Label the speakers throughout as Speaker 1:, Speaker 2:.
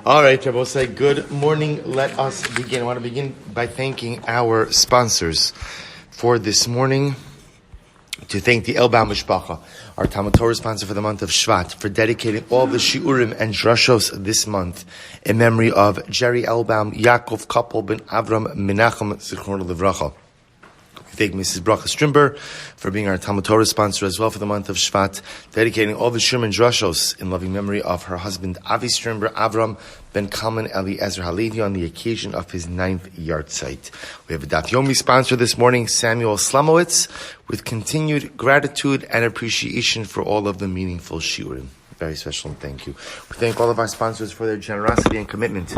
Speaker 1: All right, Rabosai, good morning. Let us begin. I want to begin by thanking our sponsors for this morning. To thank the Elbaum Mishpacha, our Talmud Torah sponsor for the month of Shvat, for dedicating all the Shiurim and Drashos this month in memory of Jerry Elbaum, Yaakov Koppel ben Avram Menachem Zichron Livracha. We thank Mrs. Bracha Strimber for being our Talmud Torah sponsor as well for the month of Shvat, dedicating all the Shiurim and Drashos in loving memory of her husband Avi Strimber, Avram ben Kalman Eliezer Halevi, on the occasion of his 9th yahrzeit. We have a Daf Yomi sponsor this morning, Samuel Slamowitz, with continued gratitude and appreciation for all of the meaningful shiurim. Very special and thank you. We thank all of our sponsors for their generosity and commitment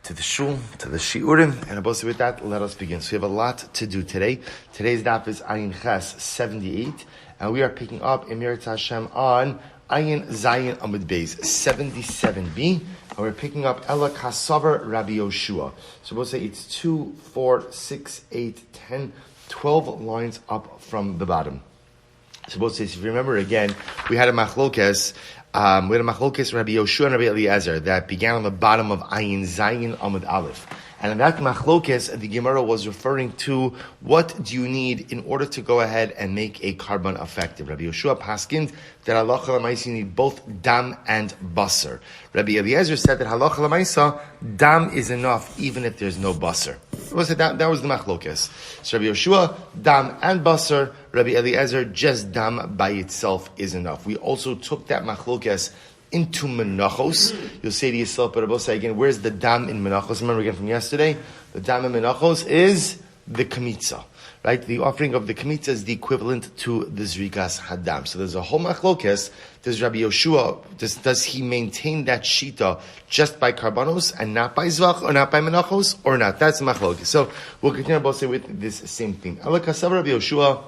Speaker 1: to the shul, to the shiurim, and also with that, let us begin. So we have a lot to do today. Today's daf is Ayin Ches 78, and we are picking up Emir Hashem on Ayin Zayin Amud Beis 77b, and we're picking up Ela Kasavar Rabbi Yoshua. So we'll say it's 2, 4, 6, 8, 10, 12 lines up from the bottom. So we'll say, if you remember again, we had a machlokes. Rabbi Yoshua and Rabbi Eliezer that began on the bottom of Ayin Zayin Amud Aleph. And in that machlokes, the Gemara was referring to what do you need in order to go ahead and make a carbon effective. Rabbi Yoshua paskind that halacha l'maisa you need both dam and basar. Rabbi Eliezer said that halacha l'maisa dam is enough even if there's no basar. That was the machlokes. So Rabbi Yoshua, dam and basar. Rabbi Eliezer, just dam by itself is enough. We also took that machlokes into menachos. You'll say to yourself, but Rabbi say again, where's the dam in menachos? Remember again from yesterday, the dam in menachos is the kamitza, right? The offering of the kamitza is the equivalent to the zrikas hadam. So there's a whole machlokes. Does Rabbi Yoshua, does he maintain that shita just by karbanos and not by zvach or not by menachos or not? That's the machlokes. So we'll continue Rabbi say with this same thing. Ala kasav Rabbi Yoshua,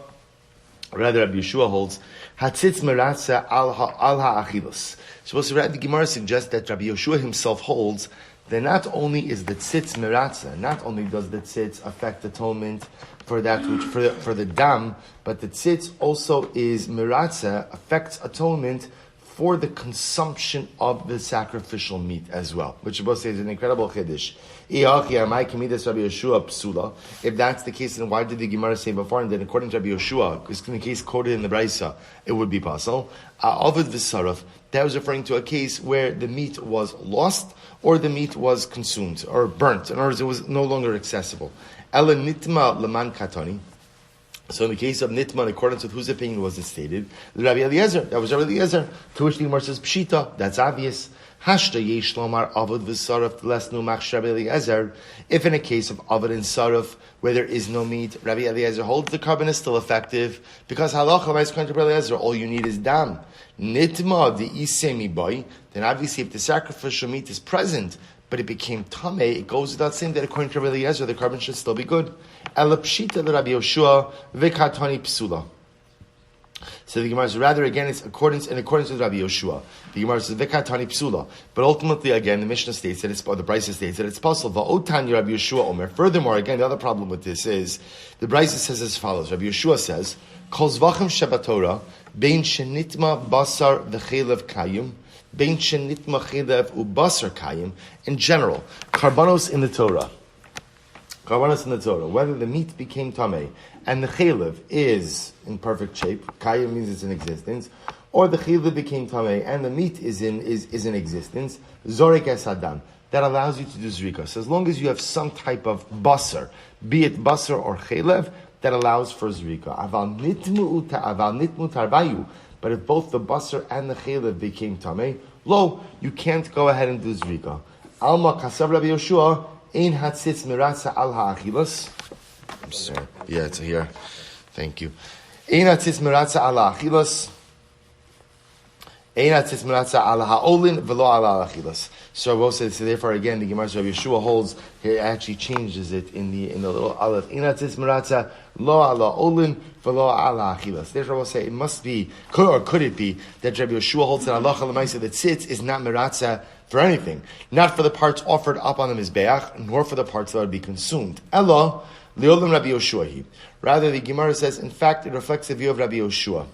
Speaker 1: rather Rabbi Yoshua holds hatzitz meratza al ha'achilos. So the Gemara suggests that Rabbi Yoshua himself holds that not only is the tzitz meratza, not only does the tzitz affect atonement for that which for the dam, but the tzitz also is meratza, affects atonement for the consumption of the sacrificial meat as well, which Rabbi says is an incredible chiddush. If that's the case, then why did the Gemara say before and then according to Rabbi Yoshua, because in the case quoted in the Braisa, it would be possible. Ovid v'saraf, that was referring to a case where the meat was lost or the meat was consumed or burnt. In other words, it was no longer accessible. Ela nitma leman katani. So in the case of Nitma, in accordance with whose opinion was it stated? Rabbi Eliezer, that was Rabbi Eliezer. To which the Gemara says, Pshita, that's obvious. Hashta yesh lomar avad v'saraf l'esnu machsh Rabbi Eliezer. If in a case of avad and saraf, where there is no meat, Rabbi Eliezer holds the carbon is still effective, because halacha l'mais according to Rabbi Eliezer, all you need is dam. Nitma the isemi boy, then obviously if the sacrificial meat is present, but it became tameh, it goes without saying that according to Rabbi Eliezer, the carbon should still be good. Ela pshita l'Rabbi Yoshua v'katani psula. So the Gemara says, rather again, it's in accordance with Rabbi Yoshua. The Gemara says v'katani psula. But ultimately, again, the Mishnah states that or the Brisa states that it's possible. Va'otani Rabbi Yoshua omer. Furthermore, again, the other problem with this is the Brisa says as follows. Rabbi Yoshua says, Kol zvachim shebatorah bein shenitma basar v'chelev kayim. Bein shenitma chelev ubasar kayim. In general, karbanos in the Torah. Karbanos in the Torah, whether the meat became tameh and the chelev is in perfect shape, kayim means it's in existence, or the chelev became tameh and the meat is in existence, zorek es adam, that allows you to do zrika. So as long as you have some type of basar, be it basar or chelev, that allows for zrika. Aval nitmu tarbayu, but if both the basar and the chelev became tameh, lo, you can't go ahead and do zrika. Alma kasav Rabbi Yoshua. Ein hatzitz meratza al ha'achilas. I'm sorry. Yeah, it's here. Thank you. Ein hatzitz meratza al ha'achilas. Ein hatzitz meratza al ha'olin v'lo al ha'achilas. So we'll say, so therefore again, the Gemara of Yeshua holds, he actually changes it in the little aleph. Ein hatzitz meratza lo al ha'olin v'lo al ha'achilas. Therefore we'll say, it must be, could it be, that Rabbi Yeshua holds that halacha l'maisa that tzitz is not meratza for anything, not for the parts offered up on the mizbeach, nor for the parts that would be consumed. Ella leolim Rabbi Yoshua. Rather, the Gemara says, in fact, it reflects the view of Rabbi Yoshua,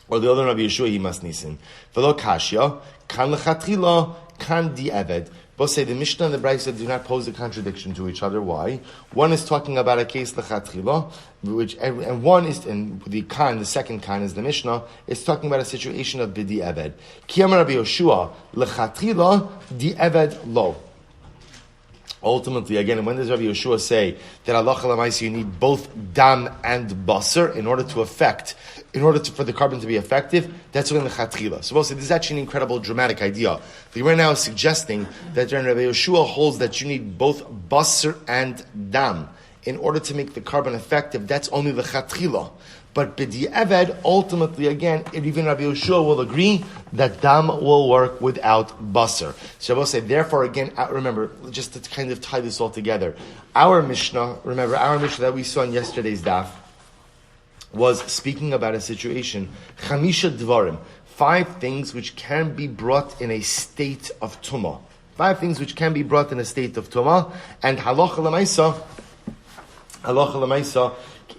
Speaker 1: or leolim Rabbi Yoshua. He must nisin. V'lo kashya kan lechatchila kan di'eved. Both say the Mishnah and the Brisa do not pose a contradiction to each other. Why? One is talking about a case lechatchila, and one is, and the kan, the second kan is the Mishnah, is talking about a situation of b'di'eved. Ki amar Rabbi Yoshua lechatchila di'eved lo. Ultimately, again, when does Rabbi Yeshua say that halacha l'maisa you need both dam and basar in order for the carbon to be effective? That's when the chatchila. So, this is actually an incredible dramatic idea. The Gemara now is suggesting that Rabbi Yeshua holds that you need both basar and dam in order to make the carbon effective. That's only the chatchila. But b'di'eved, ultimately, again, even Rabbi Yoshua will agree that dam will work without basar. Shabbos say, therefore, again, remember, just to kind of tie this all together, our Mishnah that we saw in yesterday's daf was speaking about a situation, chamisha dvarim, 5 things which can be brought in a state of tumah. 5 things which can be brought in a state of tumah, and halacha l'maisa,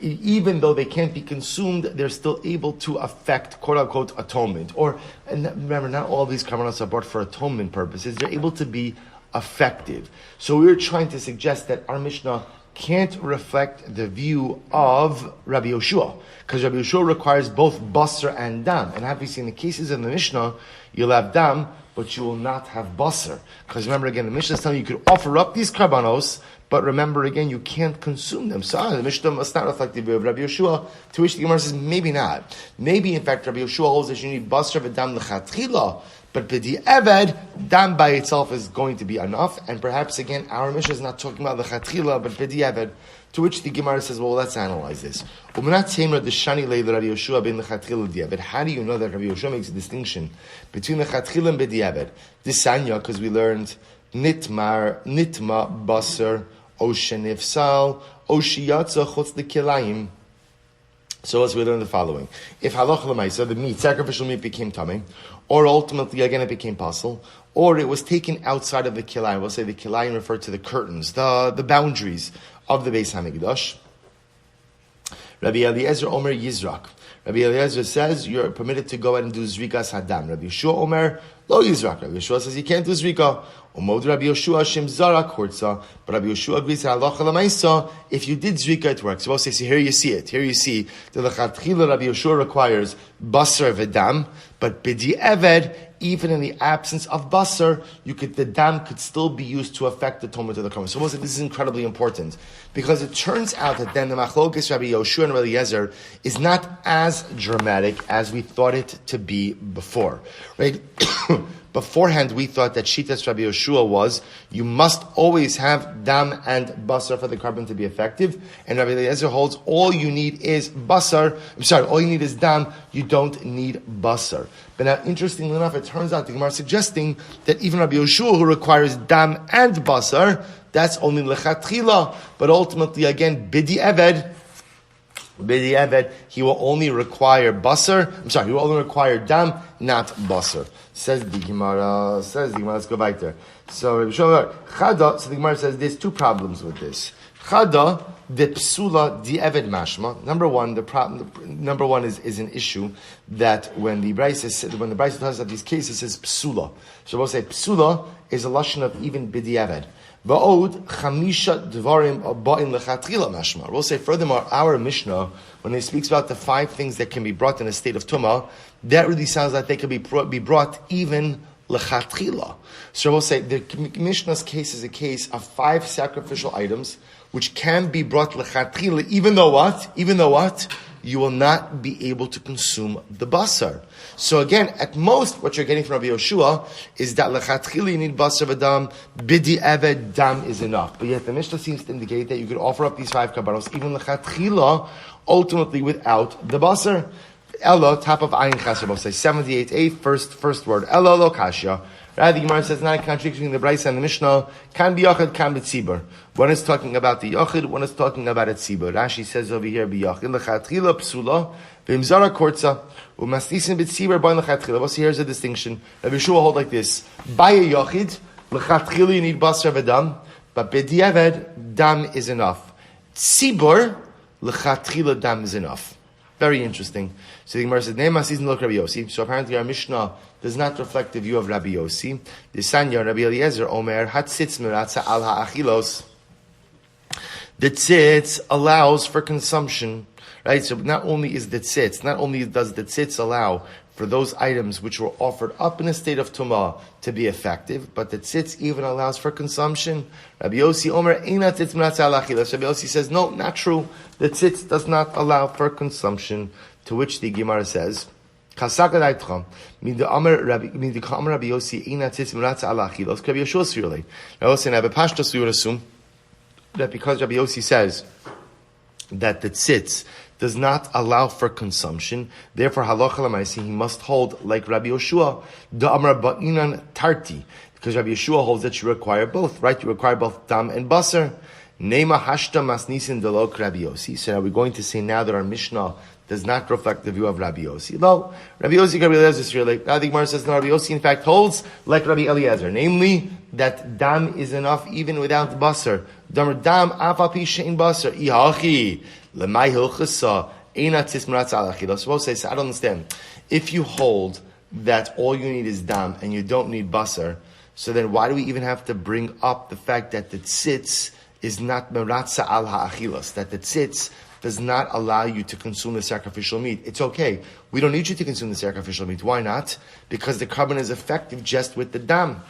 Speaker 1: even though they can't be consumed, they're still able to affect, quote-unquote, atonement. And remember, not all these karbanos are brought for atonement purposes. They're able to be effective. So we were trying to suggest that our Mishnah can't reflect the view of Rabbi Yoshua, because Rabbi Yoshua requires both basar and dam. And obviously in the cases in the Mishnah, you'll have dam, but you will not have basar. Because remember again, the Mishnah is telling you could offer up these karbanos, but remember again, you can't consume them. So the Mishnah must not reflect the view of Rabbi Yoshua, to which the Gemara says, maybe not. Maybe in fact Rabbi Yoshua holds that you need basar v'dam l'chatchila, but b'di'eved, dam by itself is going to be enough, and perhaps again, our Mishnah is not talking about l'chatchila, but b'di'eved, to which the Gemara says, well, let's analyze this. How do you know that Rabbi Yoshua makes a distinction between l'chatchila and b'di'eved? Disanya, because we learned nitma basar, Oshenifsal, Oshiyatza chutz the kilayim. So as we learn the following: if halacha l'maisa, the meat, sacrificial meat, became tamei, or ultimately again it became pasul, or it was taken outside of the kilayim. We'll say the kilayim referred to the curtains, the boundaries of the Beis Hamikdash. Rabbi Eliezer Omer Yizrak. Rabbi Eliezer says you're permitted to go ahead and do zrikas hadam. Rabbi Yeshua Omer lo Yizrak. Rabbi Yeshua says you can't do zrika. Umod Rabbi Yeshua Shem Zara Kurza. But Rabbi Yeshua agrees that halacha l'maisa, if you did zrika, it works. So we'll say, here you see it. Here you see that the chatchila Rabbi Yeshua requires basar v'dam, but b'di'eved, even in the absence of basar, the dam could still be used to affect the tumah of the karban. So we'll say this is incredibly important, because it turns out that then the machlokes Rabbi Yoshua and Rabbi Eliezer is not as dramatic as we thought it to be before, right? Beforehand, we thought that Shitas Rabbi Yoshua was, you must always have dam and basar for the carbon to be effective. And Rabbi Eliezer holds, all you need is dam, you don't need basar. But now, interestingly enough, it turns out the Gemara is suggesting that even Rabbi Yoshua, who requires dam and basar, that's only lechatchila. But ultimately, again, b'di'eved, he will only require basar. He will only require dam, not basar. Says the Gemara, let's go back there. So the Gemara says there's 2 problems with this. Chada, the psula di'eved mashma. Number one is an issue that when the Brisa talks about these cases, it says psula. So we'll say psula is a lashon of even b'di'eved. Va'od chamisha dvarim ba'in lechatchila mashma. We'll say furthermore, our Mishnah, when it speaks about the 5 things that can be brought in a state of tumah, that really sounds like they could be brought even lechatchila. So we'll say the Mishnah's case is a case of 5 sacrificial items which can be brought lechatchila, even though what? You will not be able to consume the basar. So again, at most, what you're getting from Rabbi Yoshua is that lechatchila you need basar v'dam, b'di'eved dam is enough. But yet the Mishnah seems to indicate that you could offer up these 5 karbanos, even lechatchila, ultimately without the basar. Elo, top of Ayin Chasar, we'll say 78a, first word. Elo lo kashya. Rather, the Gemara says not a contradiction between the Brisa and the Mishnah. Kan b'yachid, kan b'tzibur. One is talking about the yachid, one is talking about a tzibur. Rashi says over here, b'yachid, l'chatchila psula, v'imzara kortza, u'maslisin b'tzibur, b'in l'chatchila. Well, here's a distinction. Rabbi Yeshua hold like this. By a yachid, l'chatchila you need basar v'dam, but b'di'eved, dam is enough. Tzibur, l'chatchila dam is enough. Very interesting. So the Gemara says, Ne'ema season look Rabbi Yossi. So apparently our Mishnah does not reflect the view of Rabbi Yossi. The Sanya Rabbi Eliezer Omer Hatzitz Meratza Al Ha'achilos. The tzitz allows for consumption, right? So not only is the tzitz, not only does the tzitz allow for those items which were offered up in a state of tumah to be effective, but the tzitz even allows for consumption. Rabbi Yossi Omer Eina tzitz Meratza Al Ha'achilos. Rabbi Yossi says, no, not true. The tzitz does not allow for consumption. To which the Gemara says, Kasaka daitcha, min the Amar Rabbi Yossi Eina tzitz Meratza Al Ha'achilos. Rabbi Yeshua Sirulei. Rabbi Yossi and Rabbi Pashtas, we would assume that because Rabbi Yossi says that the tzitz does not allow for consumption, therefore halacha l'maisi he must hold like Rabbi Yeshua, the Amar ba'inan tarti, because Rabbi Yeshua holds that you require both, right? You require both dam and basar. Neima hashta masnisin delok Rabbi Yossi. So now we're going to say now that our Mishnah does not reflect the view of Rabbi Yossi. No, Rabbi Yossi, Rabbi Eliezer, now the Gemara says no, Rabbi Yossi in fact holds like Rabbi Eliezer, namely that dam is enough even without basar. Dam afapi shein basar ihachi lemay hilchasa eina tzis meratza al achilos. Suppose say, I don't understand. If you hold that all you need is dam and you don't need basar, so then why do we even have to bring up the fact that the tzitz is not meratza al ha'achilos, that the tzitz does not allow you to consume the sacrificial meat? It's okay. We don't need you to consume the sacrificial meat. Why not? Because the carbon is effective just with the dam.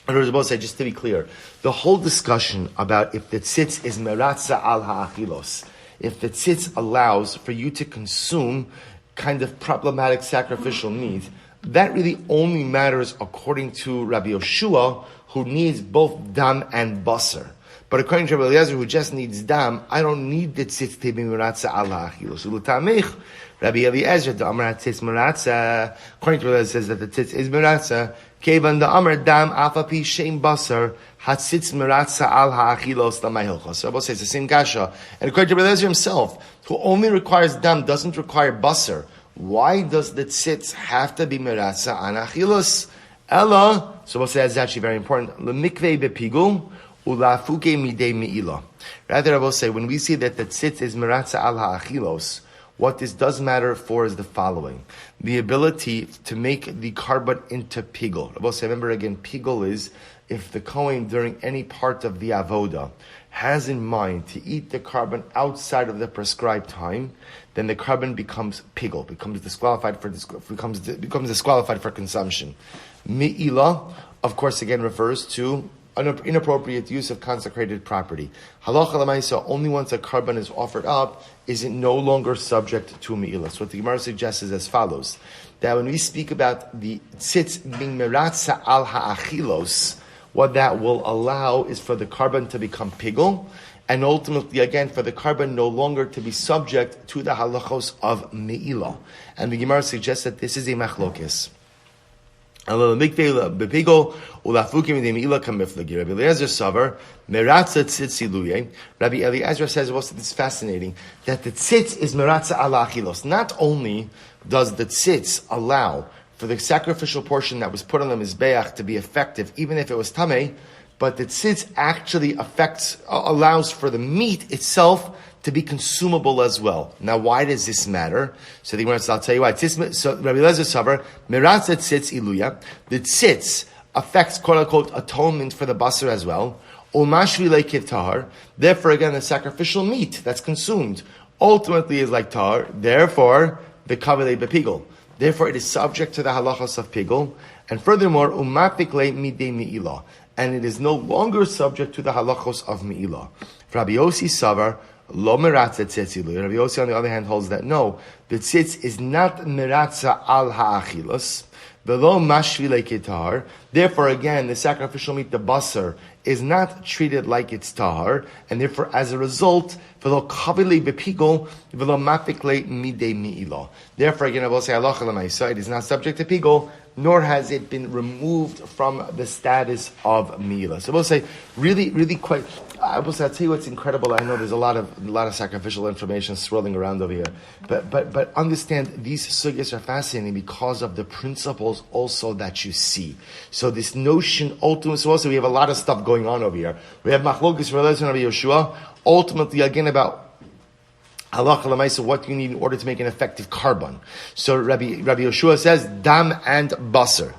Speaker 1: And I was about to say, just to be clear, the whole discussion about if the tzitz is meratza al ha'achilos, if the tzitz allows for you to consume kind of problematic sacrificial meat, that really only matters according to Rabbi Yoshua, who needs both dam and basar. But according to Rabbi Eliezer, who just needs dam, I don't need the tzitz to be meratza al ha'achilos. Ulutamich, Rabbi Eliezer, the amar tzitz meratza. According to Rabbi Eliezer, says that the tzitz is meratza. Kevan the amar dam afapi shein basar hatzitz meratza al ha'achilos lamay So Rabbi says the same kasha. And according to Rabbi Eliezer himself, who only requires dam, doesn't require basar. Why does the tzitz have to be meratza an achilos? Ella, so Rabbi says that's actually very important. Lemikvei bepigul. Ulafuke midei meila. Rather, I will say, when we see that the tzitz is meratza al ha'achilos, what this does matter for is the following: the ability to make the carbon into pigul. I will say, remember again, pigul is if the kohen during any part of the avoda has in mind to eat the carbon outside of the prescribed time, then the carbon becomes pigul, becomes disqualified for consumption. Meila, of course, again refers to an inappropriate use of consecrated property. Halacha l'maisa, only once a carbon is offered up is it no longer subject to me'ilah. So what the Gemara suggests is as follows: that when we speak about the tzitz being meratza al ha'achilos, what that will allow is for the carbon to become pigul, and ultimately, again, for the carbon no longer to be subject to the halachos of me'ilah. And the Gemara suggests that this is a machlokes. Rabbi Eliezer says, also this is fascinating, that the tzitz is meratza al achilos. Not only does the tzitz allow for the sacrificial portion that was put on the mizbeach to be effective, even if it was tamei, but the tzitz actually allows for the meat itself to be consumable as well. Now, why does this matter? So the Gemara says, I'll tell you why. So Rabbi Eliezer Savar, meratza tzitz iluya. The tzitz affects quote unquote atonement for the basar as well. Umashvi leikiv tahar. Therefore, again, the sacrificial meat that's consumed ultimately is like tahar. Therefore, the kavilei bepigul. Therefore, it is subject to the halachos of pigul. And furthermore, umapik le midei me'ilah. And it is no longer subject to the halachos of me'ilah. Rabbi Yossi Savar, lo meratza tzitz iluya. Rabbi Yossi, on the other hand, holds that no, the tzitz is not meratza al ha'achilos, velo mashvi le'ketar. Therefore, again, the sacrificial meat, the basar, is not treated like it's tahar, and therefore, as a result, velo kavili bepigol, velo mafik midei me'ilah. Therefore, again, I will say halacha l'maisa, it is not subject to pigol, nor has it been removed from the status of me'ilah. So I will say, really quite. I'll tell you what's incredible. I know there's a lot of sacrificial information swirling around over here, but understand these sugyas are fascinating because of the principles also that you see. So this notion ultimately, so also we have a lot of stuff going on over here. We have machlokes Rabbi Eliezer and Rabbi Yoshua, ultimately again about Halacha l'maisa, what do you need in order to make an effective carbon? So Rabbi Yoshua says, dam and basar.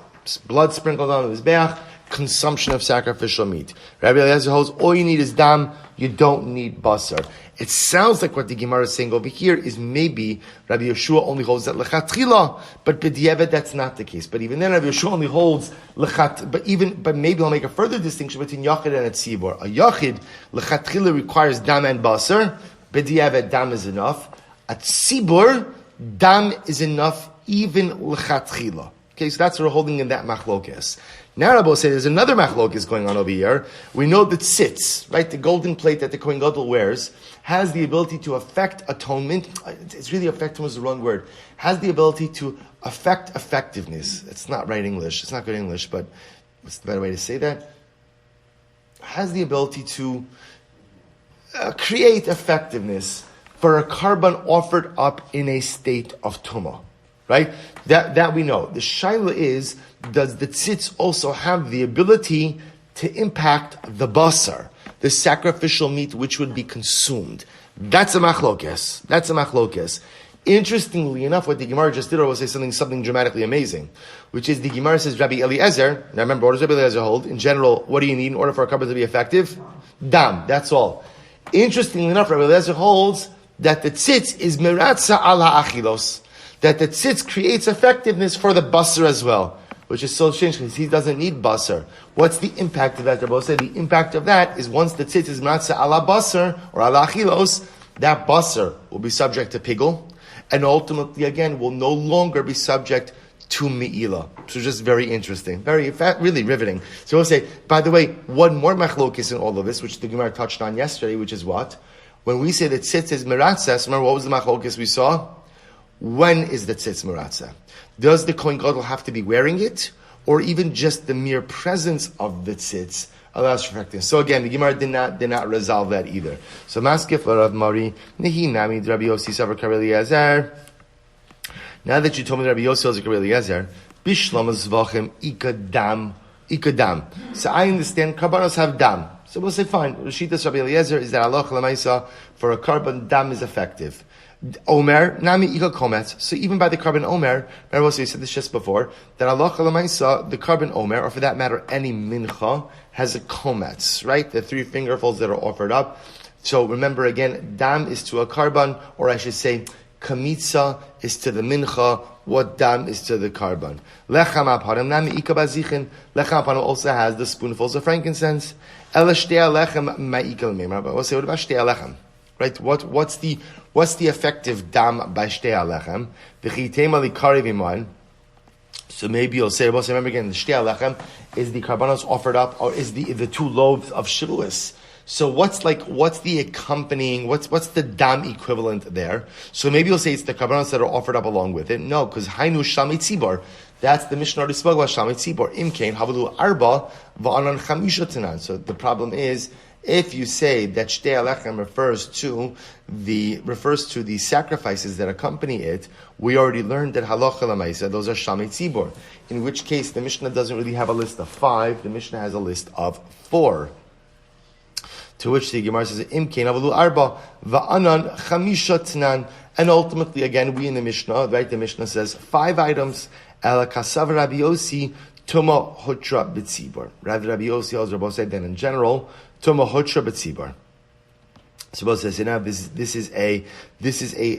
Speaker 1: Blood sprinkled on the mizbeach, consumption of sacrificial meat. Rabbi Eliezer holds, all you need is dam, you don't need basar. It sounds like what the Gemara is saying over here is maybe Rabbi Yeshua only holds that lechatchila, but b'diavad that's not the case. But even then, Rabbi Yeshua only holds but maybe I'll make a further distinction between yachid and a tzibor. A yachid lechatchila requires dam and basar. B'diavad dam is enough. A tzibor dam is enough even lechatchila. Okay, so that's what we're holding in that machlokes. Now Rabbi says there's another machlokes going on over here. We know that tzitz, right, the golden plate that the Kohen Gadol wears, has the ability to affect atonement. It's really affect was the wrong word. Has the ability to affect effectiveness. It's not right English. It's not good English, but what's the better way to say that? Has the ability to create effectiveness for a carbon offered up in a state of tumah. Right? That we know. The shaila is, does the tzitz also have the ability to impact the basar, the sacrificial meat which would be consumed? That's a machlokes. Interestingly enough, what the Gemara just did was say something dramatically amazing, which is the Gemara says, Rabbi Eliezer, now remember, what does Rabbi Eliezer hold? In general, what do you need in order for a carbon to be effective? Dam, that's all. Interestingly enough, Rabbi Eliezer holds that the tzitz is meratza ala achilos, that the tzitz creates effectiveness for the basar as well, which is so strange because he doesn't need basar. What's the impact of that? Rabbi said the impact of that is once the tzitz is meratza ala basar or ala achilos, that basar will be subject to pigul, and ultimately again will no longer be subject to me'ila. So just very interesting, really riveting. So we'll say, by the way, one more machlokes in all of this, which the Gemara touched on yesterday, which is what? When we say that tzitz is meratzah, remember what was the machlokes we saw? When is the tzitz meratzah? Does the Kohen Gadol have to be wearing it, or even just the mere presence of the tzitz allows for effectiveness? So again, the Gemara did not resolve that either. So maskef Rav Mari nehi nami Rabbi Yossi savar Rabbi Eliezer. Now that you told me that Rabbi Yossi was Rabbi Eliezer, bishlam zvachim ikadam. So I understand karbanos have dam. So we'll say fine. Rishitas Rabbi Eliezer is that Allah lemaisa for a carbon dam is effective. Omer, nami ika kometz. So even by the carbon omer, remember also you said this just before, that Allah lemaisa, the carbon omer, or for that matter, any mincha, has a kometz, right? The 3 fingerfuls that are offered up. So remember again, dam is to a carbon, or I should say, kamitza is to the mincha, what dam is to the carbon. Lechem aparim, nami ika bazichin. Lechem aparim also has the spoonfuls of frankincense. Ela shtea lechem ma'ika l'meim. We'll say, what about shtea lechem? Right? What's the effective dam by shtei alechem? V'chitema likari v'moin. So maybe you'll say, remember again, the shtei alechem is the karbanos offered up, or is the 2 loaves of shavuos. So what's the accompanying, what's the dam equivalent there? So maybe you'll say it's the karbanos that are offered up along with it. No, because hainu shamei tzibor. That's the Mishnah already spoke about shamei tzibor. Imkein havulu arba va'anan chamisha tanan. So the problem is, if you say that shtei alechem refers to the sacrifices that accompany it, we already learned that halacha l'maisa, those are shamei tzibor. In which case, the Mishnah doesn't really have a list of 5, the Mishnah has a list of 4. To which the Gemara says, Imkein avalu arba va'anan chamisha tnan. And ultimately, again, we in the Mishnah, right, the Mishnah says 5 items, ala kasav Rabbi Yossi, tuma hutra b'tzibor. Rather, Rabbi Yossi holds Rabbi said then in general, tuma hutra b'tzibor. So Rabbi says, now this is a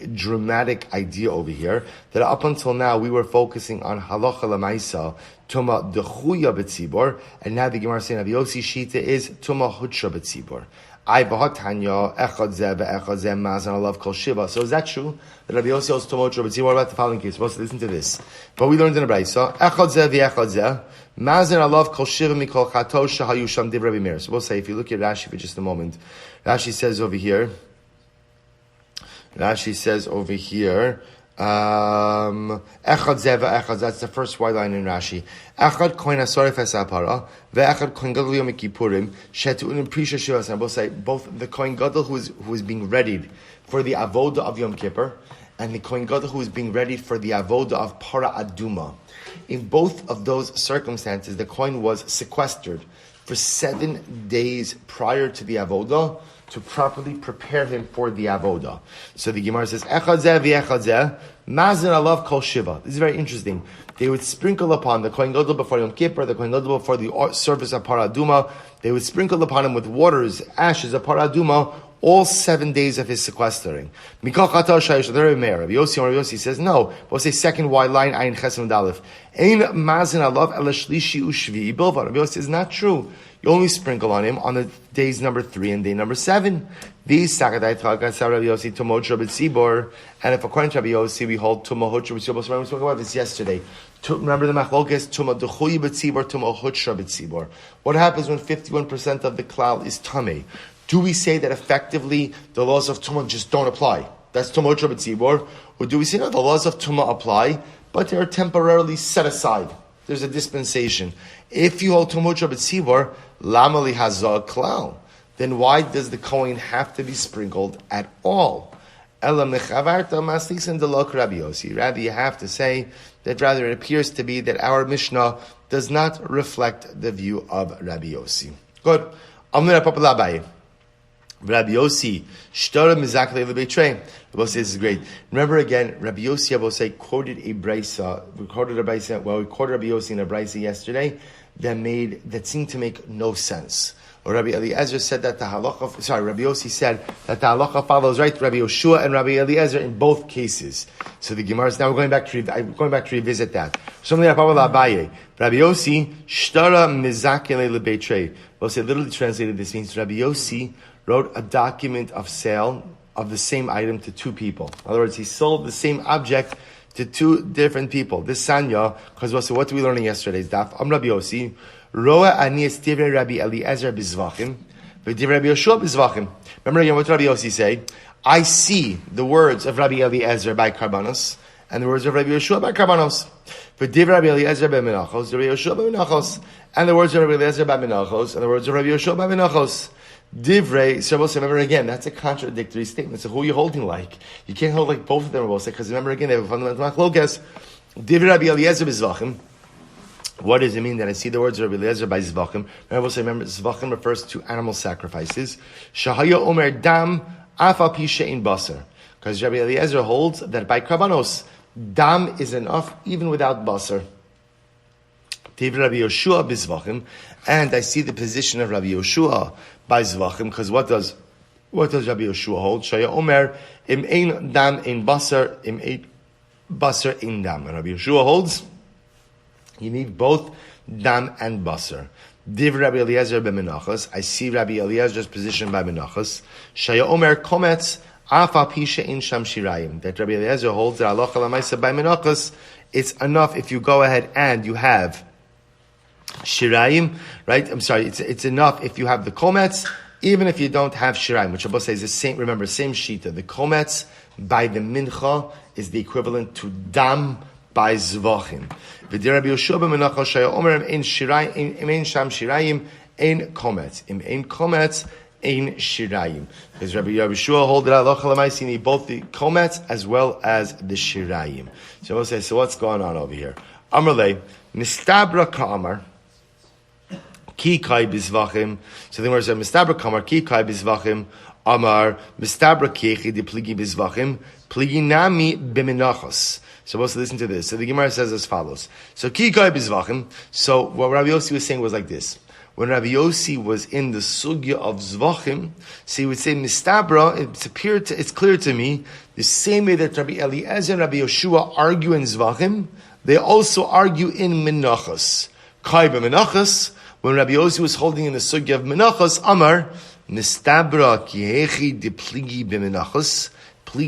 Speaker 1: dramatic idea over here, that up until now we were focusing on halacha l'maisa, tuma dechuya b'tzibor, and now the Gemara saying Rabbi Yossi shita is tuma hutra b'tzibor. I b'hatanya echad zeh ve'echad zeh mazan alav kol shiva. So is that true? That Rabbi Yossi holds tuma hutra b'tzibor? What about the following case? Supposed to listen to this. But we learned in the Brayso, echad zeh ve'echad zeh mazan alav kol shiva mikol chato shahayu sham div Rabbi Meir. So we'll say, if you look at Rashi for just a moment, Rashi says over here, echad zeva echad, that's the first white line in Rashi. Echad koin asorif esapara, ve'echad koin gadol yom kippurim, shetu'unim prisha shivas. And both say, both the koin gadol who is being readied for the avoda of Yom Kippur, and the koin gadol who is being readied for the avoda of para aduma. In both of those circumstances, the koin was sequestered for 7 days prior to the avodah to properly prepare him for the avodah. So the Gemara says, Echad zeh v'echad zeh, mazin alav kol shiva. This is very interesting. They would sprinkle upon the Kohen Gadol before Yom Kippur, the Kohen Gadol before the service of Paraduma. They would sprinkle upon him with waters, ashes of Paraduma, all 7 days of his sequestering. Rabbi Yossi says no. We'll say second wide line, Ayin Chesem Dalif. Ein mazin alav el shlishi ushvi bilva. Rabbi Yossi says not true. You only sprinkle on him on the days number 3 and day number 7. These Sakadai Tagasa Rabbi Yossi Tumot Shabbat Tzibor. And if according to Rabbi Yossi we hold Tumot Shabbat Tzibor, we spoke about this yesterday. Remember the Machlokes Tumot Duchuy B'Tzibor, Tumot Shabbat Tzibor. What happens when 51% of the klal is Tameh? Do we say that effectively the laws of Tumah just don't apply? That's Tumah Shabbat Tzibor. Or do we say no, the laws of Tumah apply, but they are temporarily set aside? There's a dispensation. If you hold Tumah Shabbat Tzibor, Lamali Hazah Klal, then why does the Kohen have to be sprinkled at all? Rather, you have to say that rather it appears to be that our Mishnah does not reflect the view of Rabbi Yossi. Good. Rabbi Yossi, Shtara Mizakle Lebeitrei. Rabbi Yossi, this is great. Remember again, Rabbi Yossi, Rabbi Yossi quoted a brisa. We quoted Rabbi Yossi in a brisa yesterday that seemed to make no sense. Or Rabbi Eliezer said that the halacha. Rabbi Yossi said that the halacha follows right. Rabbi Yoshua and Rabbi Eliezer in both cases. So the Gemara is now going back to revisit that. Rabbi Yossi, Shtara Mizakle Lebeitrei. Rabbi Yossi literally translated this means Rabbi Yossi wrote a document of sale of the same item to 2 people. In other words, he sold the same object to 2 different people. This Sanya, because what did we learn yesterday? Daf Rabbi Yossi, Roa Anias Divrei Rabbi Eliezer Bizvachim, V'Divrei Rabbi Yoshua Bizvachim. Remember again, what did Rabbi Yossi say? I see the words of Rabbi Eliezer by Karbanos, and the words of Rabbi Yoshua by Karbanos. V'Divrei Rabbi Eliezer by Menachos, Rabbi Yoshua by Menachos, and the words of Rabbi Eliezer by Menachos, and the words of Rabbi Yoshua by Menachos. Divrei, so remember again, that's a contradictory statement. So who are you holding like? You can't hold like both of them, because remember again, they have a fundamental machlokes. Divrei Rabbi Eliezer Bizvachim. What does it mean that I see the words of Rabbi Eliezer by Zvachim? Remember, Zvachim refers to animal sacrifices. Shahaya Omer Dam Afa Pisha in Basar. Because Rabbi Eliezer holds that by Karbanos, Dam is enough even without Basar. Divrei Rabbi Yoshua Bizvachim. And I see the position of Rabbi Yoshua by Zvachim, because what does Rabbi Yoshua hold? Shaya Omer Im Ein Dam Ein Basar Im Ein Basar Ein Dam. And Rabbi Yoshua holds you need both dam and basar. Div Rabbi Eliezer b'menachos. I see Rabbi Eliezer's position by menachos. Shaya Omer kometz afa pisha in sham shirayim. That Rabbi Eliezer holds that halacha l'maisa by menachos. It's enough if you go ahead and you have shirayim, right? I'm sorry. It's enough if you have the kometz, even if you don't have shirayim, which Abba says is the same. Remember, same shita. The kometz by the mincha is the equivalent to dam by Zvachim. V'dir Rabbi Yoshua b'menachos shaya omer im ein sham shirayim ein kometz. Im ein kometz ein shirayim. Because Rabbi Yoshua hold that halacha l'maisa you need both the kometz as well as the shirayim. So we'll say, so what's going on over here? Amarle mistabra ka'amar ki kai bizvachim. So the word says mistabra ka'amar ki kai bizvachim. Amar mistabra kechi de pligi bizvachim pligi nami b'menachos. So let's listen to this. So the Gemara says as follows. So Kikai Bizvachim. So what Rabbi Yossi was saying was like this. When Rabbi Yossi was in the sugya of Zvachim, so he would say, Mistabra, it's clear to me, the same way that Rabbi Eliezer and Rabbi Yoshua argue in Zvachim, they also argue in Menachos. Kai b'Menachos, when Rabbi Yossi was holding in the sugya of Menachos, Amar, Mistabra kihechi de pligi b'Menachos, so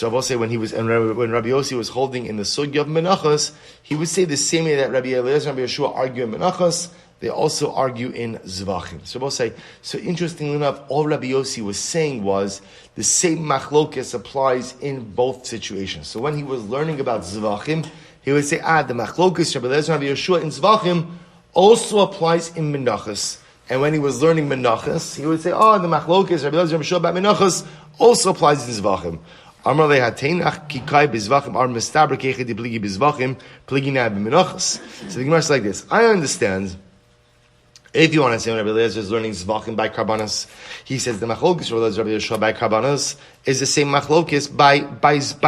Speaker 1: I will say when Rabbi Yossi was holding in the sugya of Menachos, he would say the same way that Rabbi Eliezer and Rabbi Yeshua argue in Menachos, they also argue in Zvachim. So I will say, so interestingly enough, all Rabbi Yossi was saying was the same machlokes applies in both situations. So when he was learning about Zvachim, he would say, the machlokes Rabbi Eliezer and Rabbi Yeshua in Zvachim also applies in Menachos. And when he was learning Menachos, he would say, the machlokes Rabbi Eliezer and Rabbi Yeshua about Menachos also applies in Zvachim. Amar lehateinach kikai bizvachim ar mistabra keche de pligi bizvachim pligi na b'menachos. So the Gemara is like this. I understand If you want to say when Rabbi Eliezer is learning Zvachim by Karbanos, he says the Machlokes Rabbi Yeshua by Karbanos is the same Machlokes by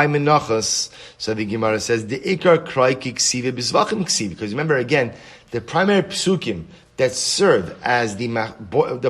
Speaker 1: Menachos. So the Gemara says the Ikar Kroi Kiksive B'Zvachim Ksive. Because remember again, the primary psukim that serve as the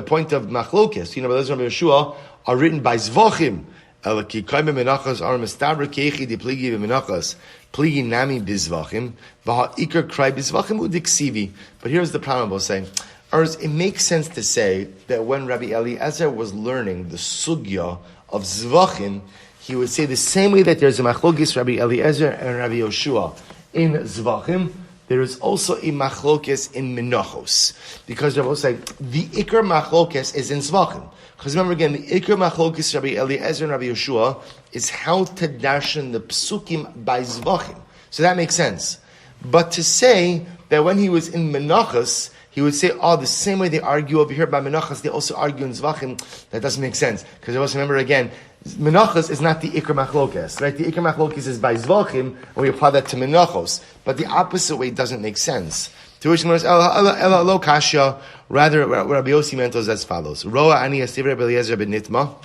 Speaker 1: point of Machlokes, Rabbi Eliezer and Rabbi Yeshua, are written by Zvachim. Elaki Kaime Menachos are Mestabra Kechi de Pligi Menachos. Pligi Nami B'Zvachim. Vaha Ikar Kroi B'Zvachim Udiksivi. But here's the problem about saying. Or it makes sense to say that when Rabbi Eliezer was learning the sugya of Zvachim, he would say the same way that there's a machlokes Rabbi Eliezer and Rabbi Yoshua in Zvachim, there is also a machlokes in Menachos. Because Rabbi was like, the Iker machlokes is in Zvachim. Because remember again, the Iker machlokes Rabbi Eliezer and Rabbi Yoshua is how to darshan the psukim by Zvachim. So that makes sense. But to say that when he was in Menachos, he would say, the same way they argue over here by Menachos, they also argue in Zvachim. That doesn't make sense. Because also remember again, Menachos is not the Iker Machlokes, right? The Iker Machlokes is by Zvachim, and we apply that to Menachos. But the opposite way doesn't make sense. To which Gemara says, lo kasha, rather, Rabbi Yossi meant was as follows. Roa ani asiv Rabbi Eliezer ben Nitma,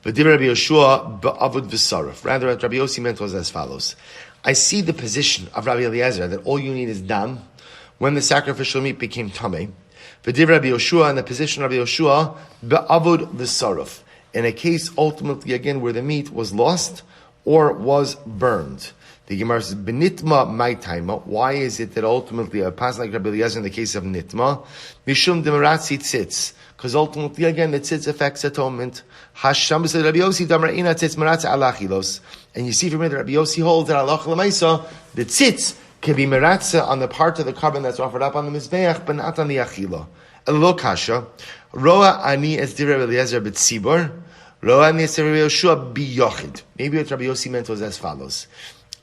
Speaker 1: v'div Rabbi Yoshua ba'avud v'sarif. Rather, what Rabbi Yossi meant was as follows. I see the position of Rabbi Eliezer that all you need is dam, when the sacrificial meat became tamei, v'div Rabbi Yoshua, and the position of Rabbi Yoshua, be'avud v'saruf, in a case ultimately again where the meat was lost or was burned. The Gemara says, "Benitma my taima." Why is it that ultimately a pass like Rabbi Eliezer in the case of nitma, mishum demaratzi tzitz? Because ultimately again the tzitz affects atonement. Hasham said Rabbi Yossi damarina tzitz maratz alachilos, and you see from here that Rabbi Yossi holds that alach lemaisa the tzitz can be meratza on the part of the carbon that's offered up on the mizbeach, but not on the achila. Elo kasha, roa ani es dir Rabbi Eliezer b'tzibor, roa ani es Rabbi Yoshua biyochid. Maybe what Rabbi Yossi meant was as follows.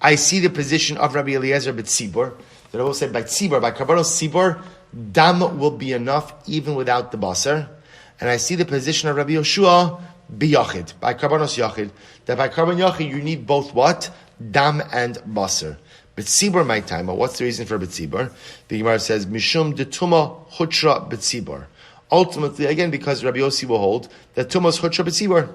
Speaker 1: I see the position of Rabbi Eliezer b'tzibor, that I will say by tzibor, by karbanos tzibor, dam will be enough even without the basar. And I see the position of Rabbi Yoshua biyochid, by karbanos yochid, that by karban yochid you need both what? Dam and basar. B'tzibor my time. What's the reason for b'tzibor? The Gemara says, Mishum de tuma hutra b'tzibor. Ultimately, again, because Rabbi Yossi will hold that tumas hutra b'tzibor.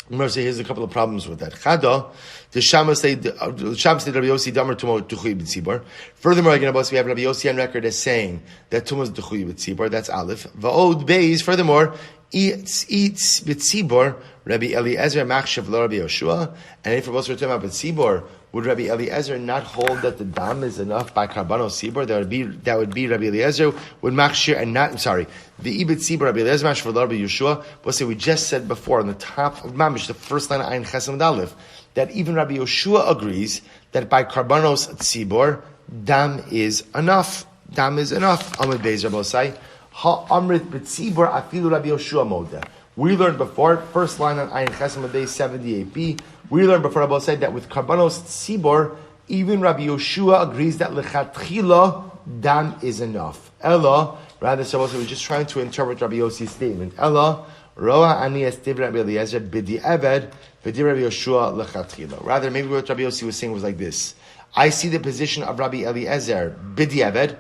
Speaker 1: The Gemara says, here's a couple of problems with that. Chada, the Shammos say Rabbi Yossi damer tuma tuchui b'tzibor. Furthermore, again, we have Rabbi Yossi on record as saying that tumas tuchui b'tzibor. That's aleph. Va'od beis. Furthermore, eats b'tzibor Rabbi Eliezer machshav lo Rabbi Yoshua. And if we're supposed to talk about b'tzibor, would Rabbi Eliezer not hold that the dam is enough by karbanos sibor? That would be Rabbi Eliezer would machshir and not. I'm sorry, the ibit sibor Rabbi Eliezer machshir for Rabbi Yeshua. But say we just said before on the top of Mamish, the first line of Ayin Chesam Dalif, that even Rabbi Yeshua agrees that by karbanos sibor dam is enough. Dam is enough. Amid Beis Rabbosai ha amrit b'tzibor afilu Rabbi Yeshua moda. We learned before, first line on Ayin Chesam Day 78b. We learned before Rabbi said that with karbanos tzibor, even Rabbi Yoshua agrees that lechatchila dam is enough. Ella, rather, so we're just trying to interpret Rabbi Yossi's statement. Ella, roa ani estiv Rabbi Eliezer b'di eved b'di Rabbi Yoshua lechatchila. Rather, maybe what Rabbi Yossi was saying was like this: I see the position of Rabbi Eliezer b'di eved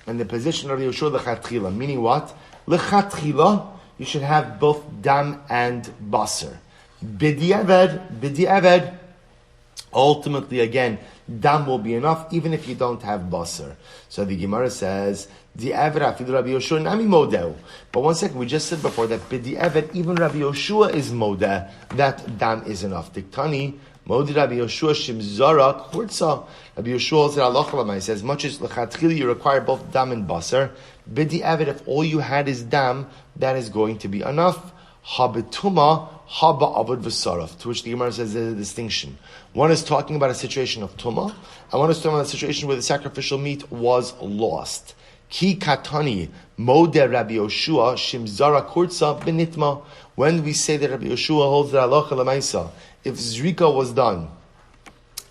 Speaker 1: and the position of Rabbi Yoshua lechatchila. Meaning what? Lechatchila, you should have both dam and basar. B'di'eved, ultimately again, dam will be enough even if you don't have basar. So the Gemara says, Di'eved afilu Rabbi Yoshua nami modeh. But one second, we just said before that b'di'eved, even Rabbi Yoshua is modeh, that dam is enough. Diktani, modeh Rabbi Yoshua shimzara kurtza. Rabbi Yoshua said, Allah Chalamai says, much as l'chatchili you require both dam and basar, b'di'eved, if all you had is dam, that is going to be enough. Habituma, haba avod v'saraf. To which the Gemara says there's a distinction. One is talking about a situation of tuma, and one is talking about a situation where the sacrificial meat was lost. Ki katani modeh Rabbi Yoshua shimzara kurtza benitma. When we say that Rabbi Yoshua holds that halacha lemaisa, if zrika was done,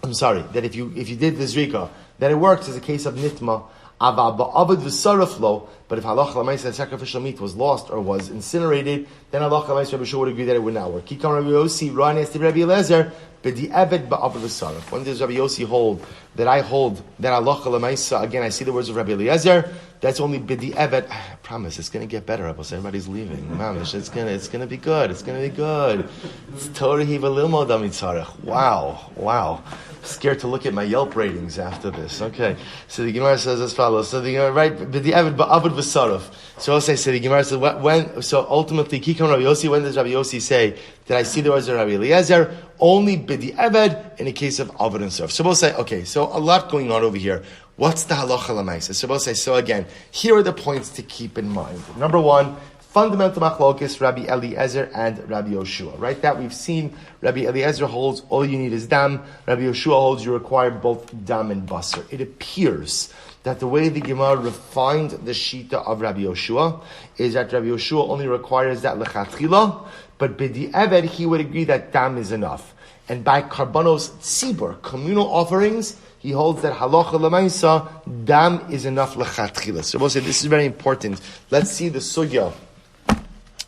Speaker 1: that if you did the zrika, that it works as a case of nitma. But if halacha l'maisa, the sacrificial meat was lost or was incinerated, then halacha l'maisa Rabbi Yeshua would agree that it would not work. Kikam Rabbi Yossi, Rani Esti Rabbi Eliezer, b'di'eved ba'avad v'saraf. When does Rabbi Yossi hold that I hold that halacha l'maisa? Again, I see the words of Rabbi Eliezer That's only b'di evet. I promise, it's going to get better. Everybody's leaving. Mamish, it's going to be good. It's going to be good. It's Torah hiva lilmod amitzarech. Wow. Scared to look at my Yelp ratings after this. Okay, so the Gemara says as follows. So the Gemara, right, b'di evet ba'avad v'saruf. So I'll say, so the Gemara says, when, so ultimately, Kikon Rabbi Yossi, when does Rabbi Yossi say, did I see the words of Rabbi Eliezer? Only b'di evet in the case of avad and saruf. So we'll say, okay, so a lot going on over here. What's the halacha l'maisa? So we'll say, so again, here are the points to keep in mind. Number one, fundamental machlokes, Rabbi Eliezer and Rabbi Yoshua. Right? That we've seen. Rabbi Eliezer holds all you need is dam. Rabbi Yoshua holds you require both dam and basar. It appears that the way the Gemara refined the shita of Rabbi Yoshua is that Rabbi Yoshua only requires that lechatchila, but b'di'eved he would agree that dam is enough. And by karbanos tzibur, communal offerings, he holds that halacha l'maisa, dam is enough lechatchila. So we'll say this is very important. Let's see the sugya.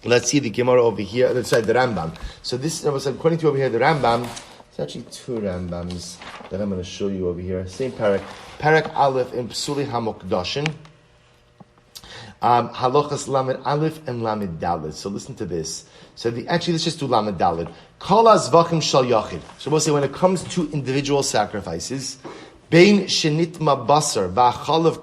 Speaker 1: Let's see the Gemara over here. Let's say the Rambam. So this, according to over here, the Rambam. It's actually two Rambams that I'm going to show you over here. Same parak. Parak Aleph in Psuli HaMokdashin. Halachas Lamed Aleph and Lamed Daled. So listen to this. So actually, let's just do Lamed Daled. Kol HaZvachim Shal Yachid. So we'll say when it comes to individual sacrifices, Bein Shenitma Basar Ba'chalav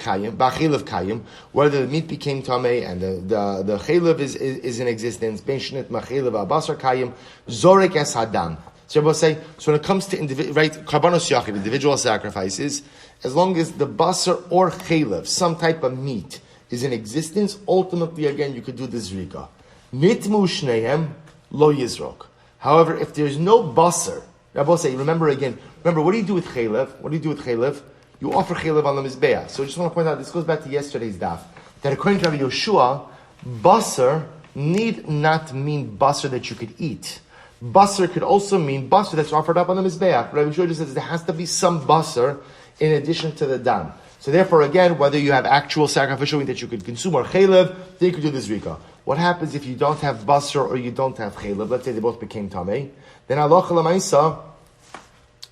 Speaker 1: Kayim, whether the meat became tamei and the chaylev is in existence, Bein Shenitma Chaylev Ba'Basar Kayim, Zorek Es Hadam. So we'll say, so when it comes to karbanos yachid, individual sacrifices, as long as the basar or chaylev, some type of meat, is in existence, ultimately again you could do the zrika. Nitmu shnehem lo yizrok. However, if there's no basar, Rabbi say, remember what do you do with chaylev? You offer chaylev on the mizbeah. So I just want to point out, this goes back to yesterday's daf, that according to Rabbi Yoshua, basar need not mean basar that you could eat. Basar could also mean basar that's offered up on the mizbeah. Rabbi Yoshua says there has to be some basar in addition to the dam. So therefore, again, whether you have actual sacrificial meat that you could consume or chaylev, then you could do the zrika. What happens if you don't have basar or you don't have chaylev? Let's say they both became tamei. Then halacha l'maisa,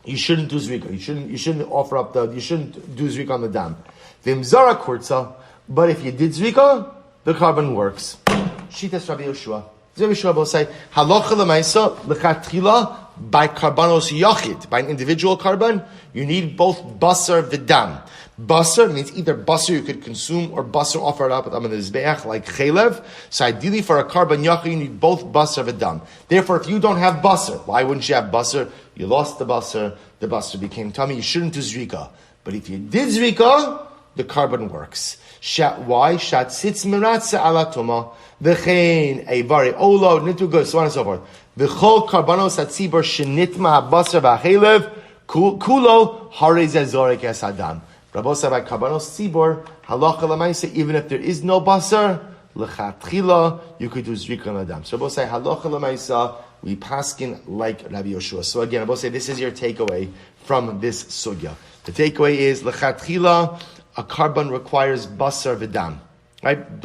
Speaker 1: you shouldn't do zrika. You shouldn't do zrika on the dam. V'imzara kurza, but if you did zrika, the carbon works. Shitas Rabbi Yoshua. Rabbi Yoshua will say halacha l'maisa lechatchila by karbanos yachid, by an individual carbon, you need both basar v'dam. Basar means either basar you could consume or basar offered up on the mizbeach like chaylev. So ideally for a carbon yachid you need both basar v'dam. Therefore, if you don't have basar, why wouldn't you have basar? You lost the basar became tummy. You shouldn't do zrika. But if you did zrika, the carbon works. Why? Shat sitz miratza ala tuma v'chein eivari olo nitu good, so on and so forth. V'chol karbanos hatzibur shenitma habasar v'achelev kulo harei zezorek es adam. Rabbi said by karbanos tzibur halacha l'maisa, even if there is no basar lechatchila, you could do zrika on adam. So Rabbi say halacha l'maisa, we paskin like Rabbi Yoshua. So again, Rabbi say this is your takeaway from this sugya. The takeaway is lechatchila, a carbon requires basar v'dam. Right?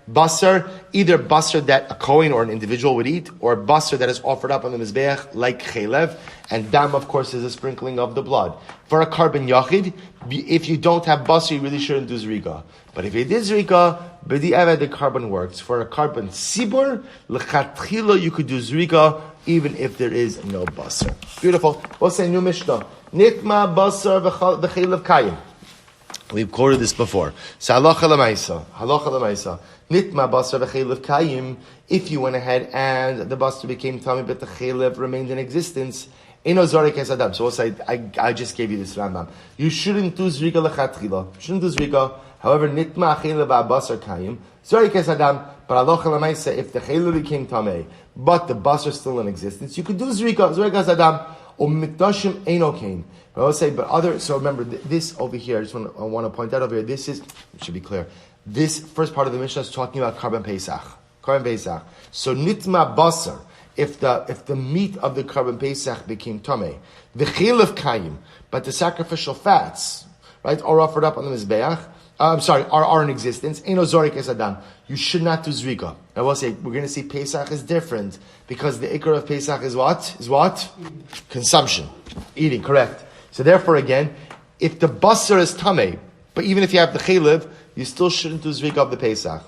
Speaker 1: Basar, either basar that a kohen or an individual would eat, or basar that is offered up on the mizbeach, like chaylev, and dam, of course, is a sprinkling of the blood. For a carbon yachid, if you don't have basar, you really shouldn't do zrika. But if you did zrika, b'di'avad, the carbon works. For a carbon sibur, l'chatchila, you could do zrika, even if there is no basar. Beautiful. We'll say new Mishnah. Nitma basar v'chaylev kayim. We've quoted this before. So halacha l'maisa, nitma basar v'chaylev kayim. If you went ahead and the basar became tamei, but the chaylev remained in existence, eno zorek es adam. So we'll say, I just gave you this Rambam. You shouldn't do zrika lechatchila. However, nitma chaylev basar kayim, zorek es adam. But halacha l'maisa, if the chaylev became tamei, but the basar is still in existence, you could do zrika, zorek es adam. Or mikdashim eno kain. I will say, so remember, this over here, I want to point out over here, it should be clear, this first part of the Mishnah is talking about Karban Pesach. So nitma basar, if the meat of the Karban Pesach became tamei, the chaylev kayim, but the sacrificial fats, right, are offered up on the Mizbeach, are in existence, eno zorik es adam. You should not do zrika. I will say, we're going to see Pesach is different, because the ikar of Pesach is what? Consumption. Eating, correct. So therefore, again, if the basar is tamei, but even if you have the chaylev, you still shouldn't do Zrika of the Pesach.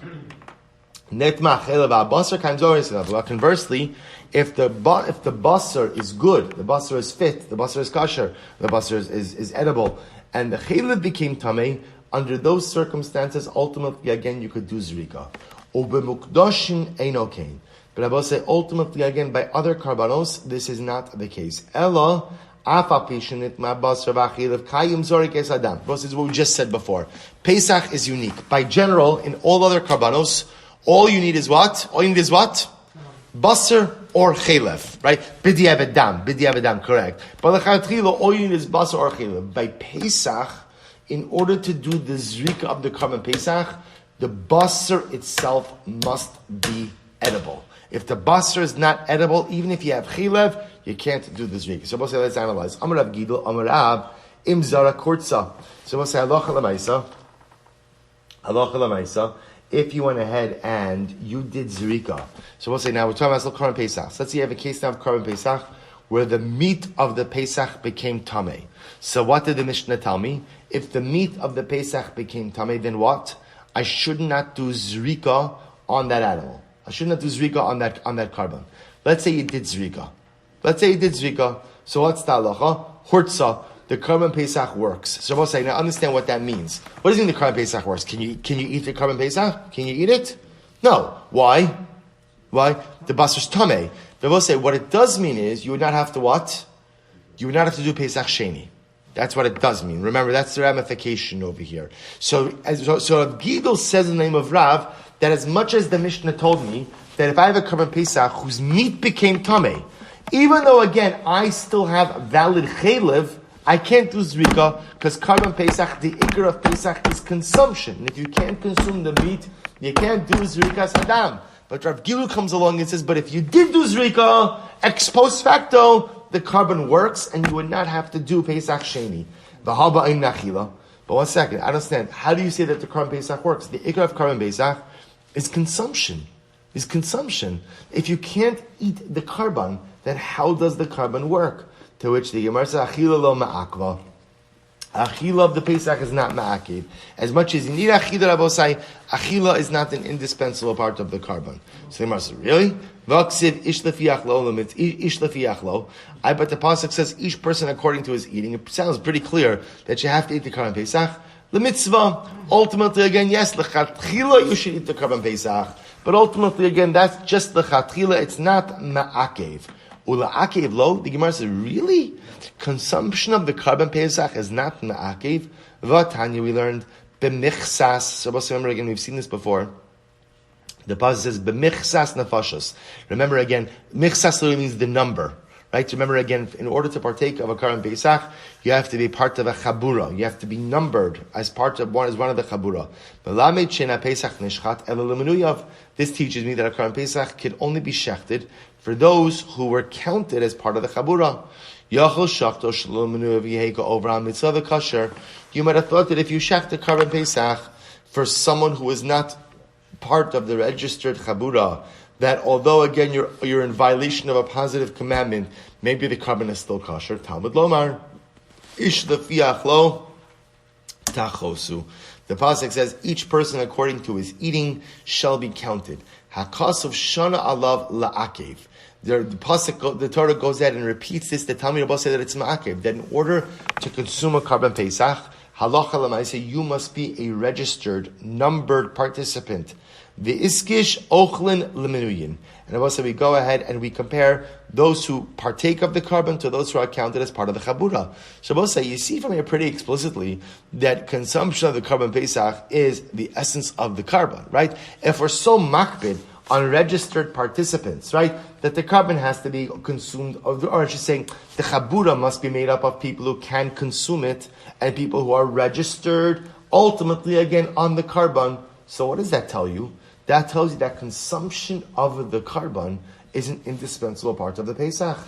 Speaker 1: Conversely, if the basar is good, the basar is fit, the basar is kosher, the basar is edible, and the chaylev became tamei, under those circumstances, ultimately again you could do Zrika. Ubemukdoshin eino kain. But I will say ultimately again by other karbanos, this is not the case. Ella this is what we just said before. Pesach is unique. By general, in all other karbanos, all you need is what? Basar or chaylev, right? B'diavad, correct. But all you need is basar or chaylev. By Pesach, in order to do the zrika of the karban Pesach, the basar itself must be edible. If the basar is not edible, even if you have chaylev, you can't do the zrika. So we'll say, let's analyze. Amar Rav Gidel, Amar Rav, Im Zara Kurtza. So we'll say, halacha l'maisa. If you went ahead and you did zrika. So we'll say, now we're talking about Karban Pesach. So let's say you have a case now of Karban Pesach where the meat of the Pesach became tamei. So what did the Mishnah tell me? If the meat of the Pesach became tamei, then what? I should not do zrika on that animal. I should not do zrika on that karban. Let's say you did zrika. So what's the halacha? Hurtza. The karban Pesach works. So we'll say, now understand what that means. What does it mean the karban Pesach works? Can you eat the karban Pesach? Can you eat it? No. Why? The basar's tamei. But we'll say, what it does mean is, you would not have to what? You would not have to do Pesach Sheni. That's what it does mean. Remember, that's the ramification over here. So Rav Gidel says in the name of Rav, that as much as the Mishnah told me, that if I have a karban Pesach whose meat became tamei, even though again, I still have valid chaylev, I can't do zrika, because karban Pesach, the ikar of Pesach is consumption. And if you can't consume the meat, you can't do zrikas hadam. But Rav Gidel comes along and says, but if you did do zrika, ex post facto, the karban works, and you would not have to do Pesach Sheni. V'haba ein nachila. But one second, I don't understand. How do you say that the karban Pesach works? The ikar of karban Pesach is consumption. If you can't eat the karban, then how does the karban work? To which the Gemara says, achila lo ma'akva. Achila of the Pesach is not ma'akiv. As much as you need achila, Rabosai, achila is not an indispensable part of the karban. So the Gemara says, really? V'aksiv ish lefiach lo, ish lefiach lo. But the pasuk says, each person according to his eating. It sounds pretty clear that you have to eat the karban Pesach. The mitzvah, ultimately again, yes, lechatchila, you should eat the karban Pesach. But ultimately again, that's just lechatchila, it's not ma'akev. Ula'akev lo, the Gemara says, really? Consumption of the karban Pesach is not ma'akev. V'atanya, we learned, b'michsas. So remember again, we've seen this before. The pasuk says, b'michsas nefashos. Remember again, michsas literally means the number. Right? Remember again, in order to partake of a karban Pesach, you have to be part of a chabura. You have to be numbered as one of the chabura. This teaches me that a karban Pesach can only be shechted for those who were counted as part of the chabura. You might have thought that if you shecht a karban Pesach for someone who is not part of the registered chabura, that although again you're in violation of a positive commandment, maybe the karban is still kosher. Talmud Lomar, ish lefiach lo tachosu. The pasuk says each person according to his eating shall be counted. Hakasav shana alav la'akev. The Torah goes ahead and repeats this. The Talmud Rabba say that it's ma'akev. That in order to consume a karban Pesach, halacha l'maaseh, you must be a registered, numbered participant. The iskish ochlin l'menuyin. And also we go ahead and we compare those who partake of the karban to those who are counted as part of the chabura. So both say, you see from here pretty explicitly that consumption of the karban Pesach is the essence of the karban, right? If we're so makbid on registered participants, right, that the karban has to be consumed, or I should say, the chabura must be made up of people who can consume it and people who are registered ultimately again on the karban. So what does that tell you? That tells you that consumption of the karban is an indispensable part of the Pesach.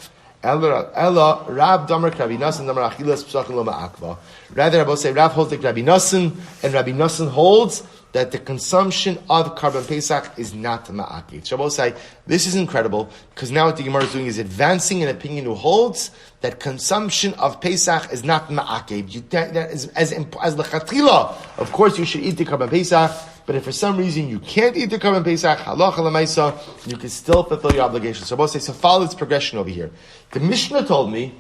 Speaker 1: Ella Rav Damar Rabbi Nassan Damar Achilas Pesachim Lo Ma'akva. Rather, I will say Rav holds like Rabbi Nassan, and Rabbi Nassan holds that the consumption of Karban Pesach is not ma'akiv. Shabbosai, this is incredible, because now what the Gemara is doing is advancing an opinion who holds that consumption of Pesach is not ma'akiv. That is as lechatchila, of course you should eat the Karban Pesach, but if for some reason you can't eat the Karban Pesach, halacha l'maisa, you can still fulfill your obligation. Shabbosai, so follow this progression over here. The Mishnah told me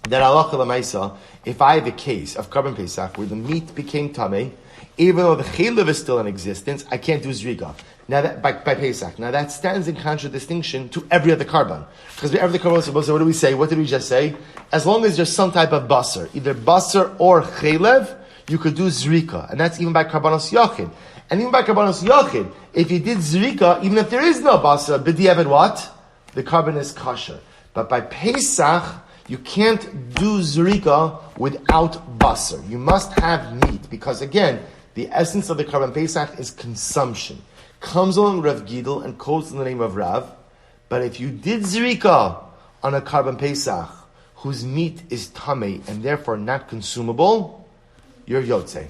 Speaker 1: that halacha l'maisa, if I have a case of Karban Pesach where the meat became tamei, even though the chaylev is still in existence, I can't do zrika. Now that by Pesach. Now that stands in contradistinction to every other karban. Because every other karban is supposed to, what do we say? What did we just say? As long as there's some type of basar, either basar or chaylev, you could do zrika. And that's even by karbanos yachid. And even by karbanos yachid, if you did zrika, even if there is no basar, b'diavad what? The karban is kosher. But by Pesach, you can't do zrika without basar. You must have meat. Because again, the essence of the Karban Pesach is consumption. Comes along Rav Gidel and quotes in the name of Rav. But if you did zrika on a Karban Pesach whose meat is tamei and therefore not consumable, you're yotze.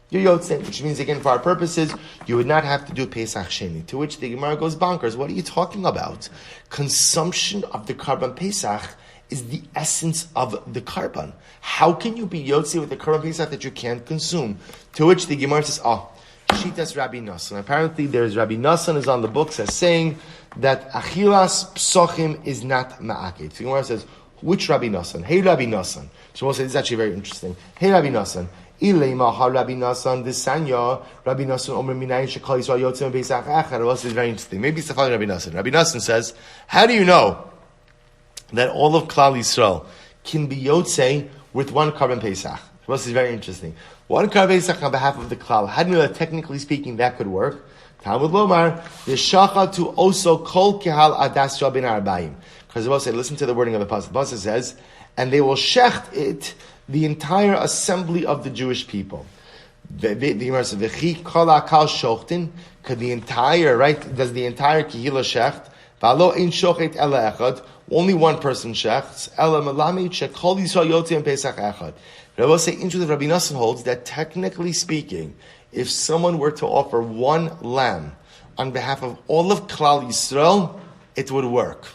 Speaker 1: You're yotze, which means again for our purposes, you would not have to do Pesach Sheni. To which the Gemara goes bonkers. What are you talking about? Consumption of the Karban Pesach is the essence of the karban. How can you be yotzi with the karban pesach that you can't consume? To which the Gemara says, Shitas Rabbi Nassan. Apparently there's Rabbi Nassan is on the books as saying that achilas psochim is not ma'akid. So the Gemara says, which Rabbi Nassan? Hey Rabbi Nassan. So we'll say, this is actually very interesting. Hey Rabbi Nassan. Ilema ha Rabbi Nassan, this sanya, Rabbi Nassan omer minayin shekal yisrael yotzim pesach echad. Well, this is very interesting. Maybe it's the following Rabbi Nassan. Rabbi Nassan says, how do you know that all of Klal Yisrael can be Yotzei with one Karban Pesach? This is very interesting. One Karban Pesach on behalf of the Klal. How do you know that technically speaking that could work? Talmud Lomar, Yeshacha to also Kol Kehal Adas Shal Ben Arbaim. Because the Pasuk said, listen to the wording of the Pasuk. The Pasuk says, and they will shecht it, the entire assembly of the Jewish people. The Gemara says, V'chi Kol Akal Shochtin, could the entire, right, does the entire Kehila shecht? V'alo ein shochet ela echad, only one person shechts. Ela melami shekol Yisrael yotzei Pesach echad. Rabbi say, intuitive Rabbi Nassan holds that technically speaking, if someone were to offer one lamb on behalf of all of Klal Yisrael, it would work.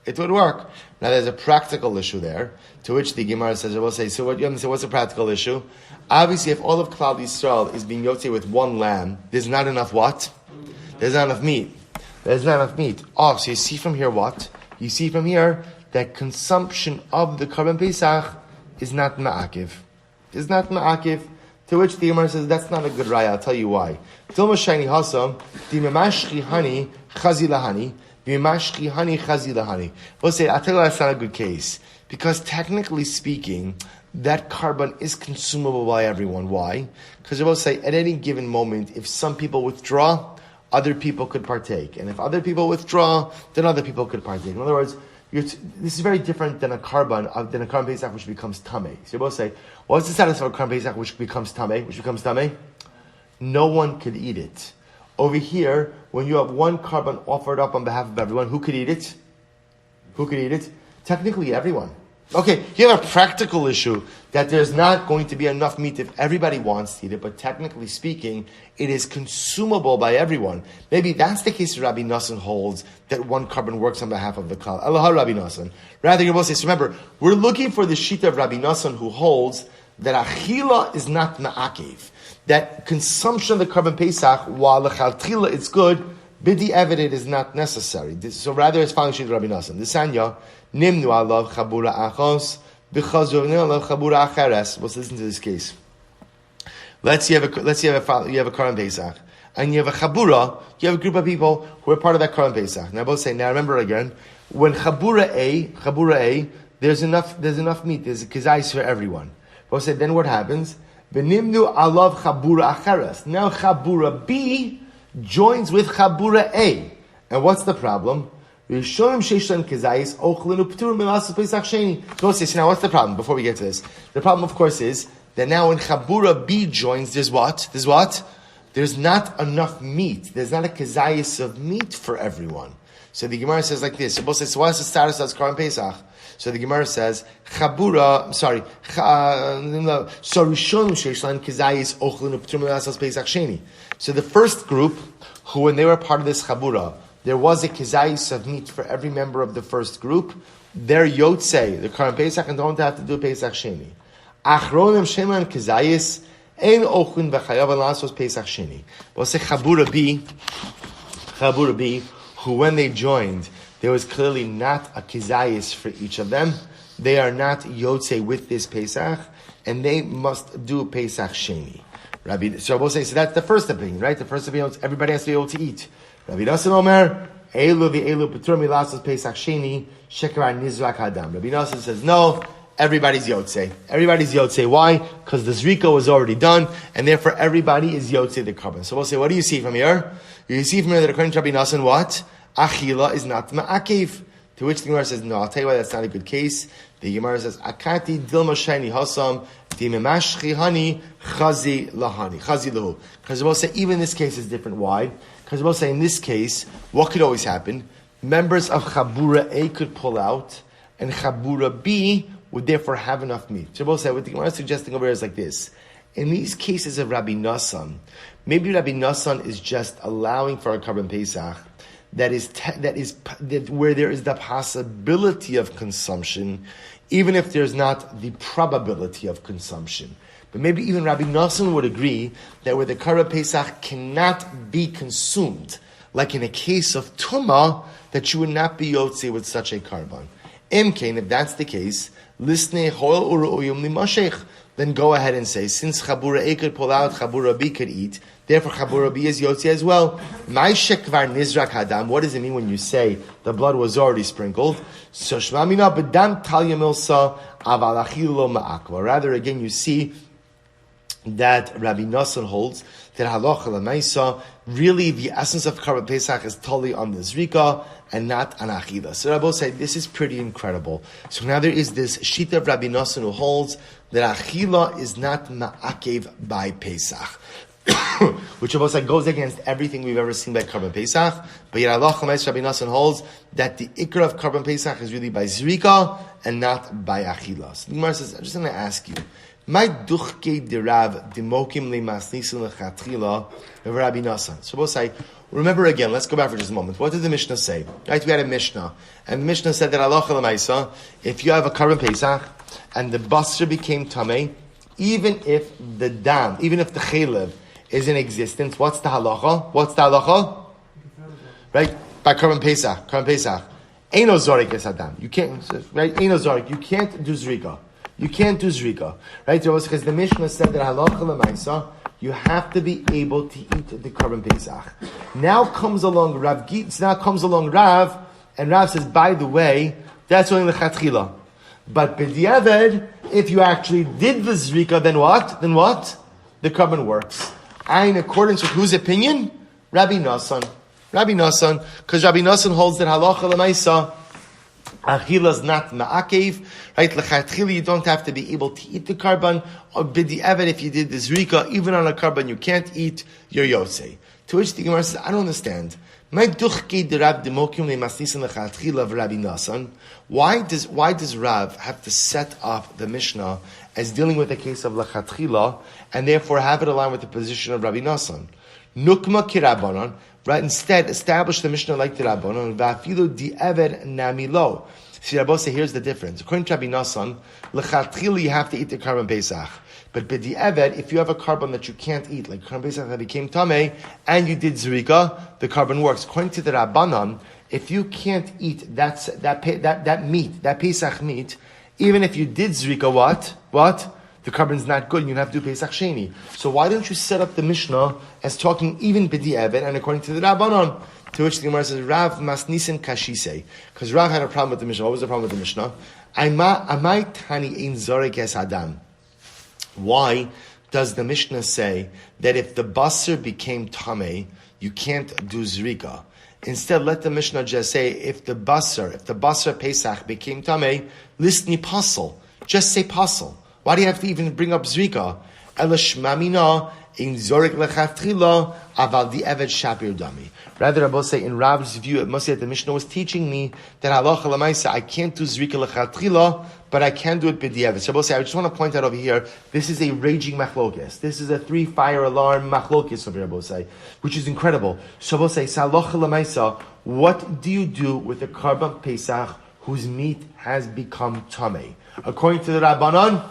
Speaker 1: It would work. Now there's a practical issue there, to which the Gemara says, Rabbi say, so what you understand? What's the practical issue? Obviously, if all of Klal Yisrael is being yotzei with one lamb, there's not enough what? There's not enough meat. There's not enough meat. So you see from here what? You see from here that consumption of the Karban Pesach is not ma'akiv. Is not ma'akiv. To which the Gemara says, that's not a good raya. I'll tell you why. Dilma shayni hasam, dimemashchi hani chazilahani, dimemashchi hani chazilahani. We'll say, I'll tell you why that's not a good case. Because technically speaking, that karban is consumable by everyone. Why? Because we'll say, at any given moment, if some people withdraw, other people could partake. And if other people withdraw, then other people could partake. In other words, this is very different than a karban Pesach which becomes tamei. So you both say, what's the status of a karban Pesach which becomes tamei? No one could eat it. Over here, when you have one karban offered up on behalf of everyone, who could eat it? Who could eat it? Technically everyone. Okay, you have a practical issue that there's not going to be enough meat if everybody wants to eat it, but technically speaking, it is consumable by everyone. Maybe that's the case Rabbi Nassan holds, that one karban works on behalf of the klal. Eloha Rabbi Nassan. Rather, you're both saying, so remember, we're looking for the shita of Rabbi Nassan who holds that achila is not ma'akev. That consumption of the karban Pesach, while the chaltila is good, bidi evident is not necessary. So rather, it's following shita of Rabbi Nassan. The sanya, nimnu alav chabura achos, b'chazovnu alav chabura acheres. Let's listen to this case. Let's you have a karban Pesach, and you have a chabura. You have a group of people who are part of that karban Pesach. Now both say. Now remember again, when chabura A, there's enough meat. There's a kizayis for everyone. Both say. Then what happens? V'nimnu alav chabura acheres. Now chabura B joins with chabura A, and what's the problem? So now what's the problem? Before we get to this, the problem, of course, is that now when Chabura B joins, there's what? There's not enough meat. There's not a kezayis of meat for everyone. So the Gemara says like this. So what's the status of Korban Pesach? So the Gemara says, Chabura, so Rishon Sheishlan Kizayis Ochlin Uptrum Lasas Pesach Sheni. So the first group, who when they were part of this Chabura, there was a Kizayis of meat for every member of the first group, they're Yotzei, the Korban Pesach, and don't have to do Pesach Sheni. Achronim Sheman Kizayis, Ein Ochlin V'chayav Lasas Pesach Sheni. What's the Chabura B, who when they joined, there was clearly not a kizayis for each of them. They are not yotze with this Pesach, and they must do Pesach Sheni. So we'll say, so that's the first opinion, right? The first opinion is everybody has to be able to eat. Rabbi Nassan Omer, Elu v'elu p'tur milasos Pesach Sheni, shekar nizrak hadam. Rabbi Nassan says, no, everybody's yotze. Everybody's yotze. Why? Because the zrika was already done, and therefore everybody is yotze the korban. So we'll say, what do you see from here? You see from here that according to Rabbi Nassan, what? Achila is not ma'akev. To which the Gemara says, no, I'll tell you why that's not a good case. The Gemara says, Akati dilma shayni hasam, dimemashchi hani, chazi lahani, chazi lahu. Because we'll say, even this case is different. Why? Because we'll say, in this case, what could always happen? Members of Chabura A could pull out, and Chabura B would therefore have enough meat. So we'll say, what the Gemara is suggesting over here is like this. In these cases of Rabbi Nassan, maybe Rabbi Nassan is just allowing for a Korban Pesach, that is where there is the possibility of consumption, even if there's not the probability of consumption. But maybe even Rabbi Nassan would agree that where the Korban Pesach cannot be consumed, like in a case of Tumah, that you would not be yotze with such a Korban. Imkain, if that's the case, Lisnei Hoel Uru'uyum Limashech, then go ahead and say, since Chabura A could pull out, Chabura B could eat, therefore Chabura B is Yotze as well. My shekvar nizrak hadam, what does it mean when you say the blood was already sprinkled? So shmamina bedam talya milsa aval achilo ma'akva. Rather, again, you see that Rabbi Nassan holds that halacha l'maisa, really the essence of Korban Pesach is totally on the zrika and not on achila. So Rabbi say this is pretty incredible. So now there is this shita of Rabbi Nassan who holds that achila is not ma'akev by Pesach, which of course goes against everything we've ever seen by Korban Pesach. But yet halacha l'maisa Rabbi Nassan holds that the ikra of Korban Pesach is really by zrika and not by achila. So the Gemara says, I'm just going to ask you, my duchke derav dimokim lemasnisin lechatchila of Rabbi Nassan. So we'll say, remember again, let's go back for just a moment. What did the Mishnah say? Right, we had a Mishnah, and the Mishnah said that halacha l'maisa, if you have a Korban Pesach and the basra became tamei, even if the dam, even if the chelev is in existence, what's the halacha? What's the halacha? Right, by Korban Pesach, Eino zorik es adam. You can't, right? Eino zorik. You can't do zrika. You can't do zrika, right? So because the Mishnah said that halacha l'maisa, you have to be able to eat the Korban Pesach. Now comes along Rav, and Rav says, by the way, that's only lechatchila. But b'diavad, if you actually did the zrika, then what? The Korban works. In accordance with whose opinion? Rabbi Nassan, because Rabbi Nassan holds that halacha l'maisa, achila is not ma'akev, right? L'chatchila, you don't have to be able to eat the korban. Or b'di'evet, if you did the zrika, even on a korban you can't eat, you're yosei. To which the Gemara says, I don't understand. Why does Rav have to set up the Mishnah as dealing with the case of l'chatchila and therefore have it align with the position of Rabbi Nassan? Nukma kirabanan, right? Instead, establish the Mishnah like the Rabbanon. Va'afilu di'ever namilo. See, Rabbi say, here's the difference. According to Rabbi Nassan, l'chatchila you have to eat the Korban Pesach. But b'di'ever, if you have a korban that you can't eat, like Korban Pesach that became tamei, and you did zrika, the korban works. According to the Rabbanon, if you can't eat that meat, that Pesach meat, even if you did zrika, what? The korban's not good, and you have to do Pesach Sheni. So why don't you set up the Mishnah as talking even b'di'ever, and according to the Rabbanon? To which the Gemara says, Rav masnisen kashise. Because Rav had a problem with the Mishnah. What was the problem with the Mishnah? Amai tani ein zorek es adam. Why does the Mishnah say that if the basar became tamei, you can't do zrika? Instead, let the Mishnah just say, if the basar Pesach became tamei, listni pasal. Just say pasal. Why do you have to even bring up zrika? Elashmamina in zorik lechatchila aval di eved shapir dami. Rather, Rabbi say in Rav's view, it must say that the Mishnah was teaching me that halacha lemaisa I can't do zrika lechatchila, but I can do it b'di'evet. So Rabbi say I just want to point out over here, this is a raging machlokes. This is a 3-fire alarm machlokes over here, Rabbi say, which is incredible. So Rabbi say halacha lemaisa, what do you do with the karban pesach whose meat has become tamei? According to the Rabbanan,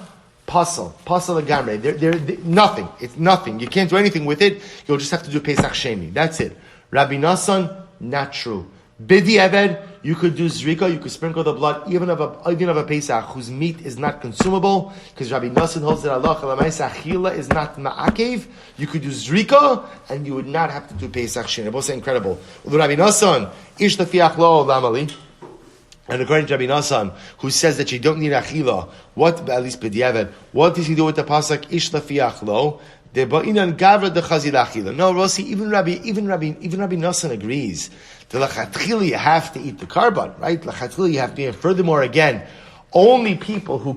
Speaker 1: pasal agamre. They're nothing. It's nothing. You can't do anything with it. You'll just have to do Pesach Sheni. That's it. Rabbi Nassan, not true. Bidi Eved, you could do zrika. You could sprinkle the blood even of a Pesach whose meat is not consumable, because Rabbi Nassan holds that Allah achila is not ma'akev. You could do zrika, and you would not have to do Pesach Sheni. Both say incredible. Rabbi Nassan, ish lefiach lo lamali. And according to Rabbi Nassan, who says that you don't need achila, what, at least b'diavad, what does he do with the pasuk ish lafiach lo? De ba'inan gavra de chazil achila. No, Rossi, even Rabbi Nassan agrees. The lachatchila you have to eat the karban, right? Lachatchila you have to eat. Furthermore, again, only people who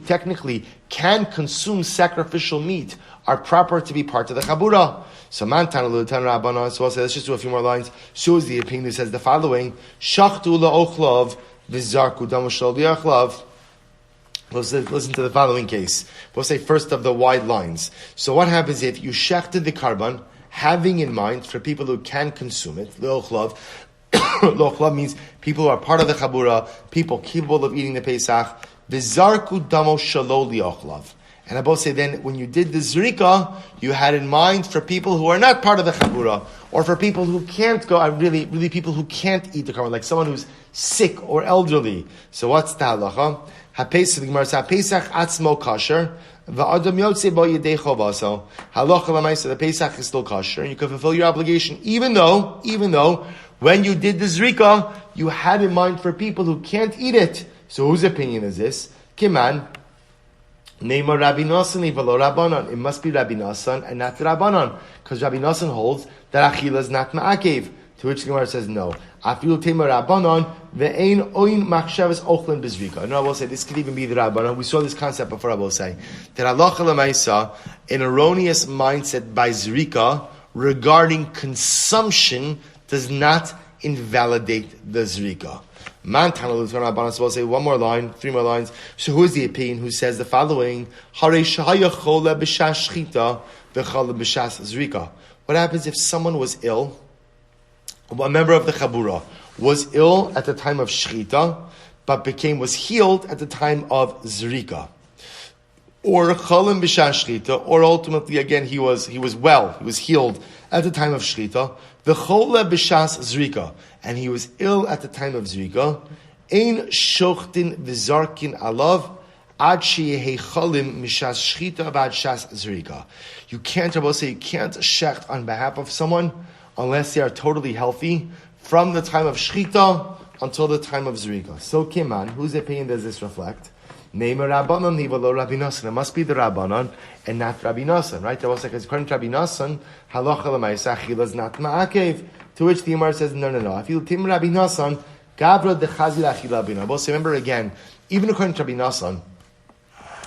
Speaker 1: technically can consume sacrificial meat are proper to be part of the chabura. So Mantan Lutan Rabbanon. So let's just do a few more lines. Shows the opinion that says the following: Shachtu la'ochlav v'zarku damushal li'achlav. Listen to the following case. We'll say first of the wide lines. So what happens if you shechted the karban, having in mind for people who can consume it? Le'ochlav. Le'ochlav means people who are part of the chabura, people capable of eating the Pesach. V'zarku damo shalo li'ochlav. And I both say then, when you did the zrika, you had in mind for people who are not part of the chabura, or for people who can't go, really people who can't eat the karban, like someone who's sick or elderly. So what's the halacha? HaPesach, the Gemara says, HaPesach atzmo kasher, v'adam yotze bo yedei chovaso. Halacha l'maisa, the Pesach is still kasher, and you can fulfill your obligation, even though, when you did the zrika, you had in mind for people who can't eat it. So whose opinion is this? Kiman. Neymar Rabbi Nassan, Rabbanon. It must be Rabbi Nassan and not Rabbanon, because Rabbi Nassan holds that achila is not ma'akev. To which the Gemara says no. Afilu tema Rabbanon ve'ein oin machshavas ochlin bezrika. No, I will say this could even be the Rabbanon. We saw this concept before. I will say that halacha l'maisa, an erroneous mindset by zrika regarding consumption does not invalidate the zrika. So we'll say one more line, 3 more lines. So who is the opinion who says the following? What happens if someone was ill, a member of the chabura, was ill at the time of shchita, but was healed at the time of zrika? Or chalim b'shas shchita, or ultimately again he was well, he was healed at the time of shchita, the chola b'shas zrika, and he was ill at the time of zrika, ein shochtin v'zarkin alav ad sheyehi chalim mishas shchita v'ad shas zrika. You can't shecht on behalf of someone unless they are totally healthy from the time of shchita until the time of zrika. So Kiman, whose opinion does this reflect? Name a Rabbanon, Nivalo Rabbi Nassan. It must be the Rabbanon and not Rabbi Nassan, right? According to Rabbi Nassan, halacha l'maisa achila is not ma'akev. To which the Gemara says, no. I feel Tim Rabbi Nassan, Gabra de Chazil achila bina. But remember again, even according to Rabbi Nassan,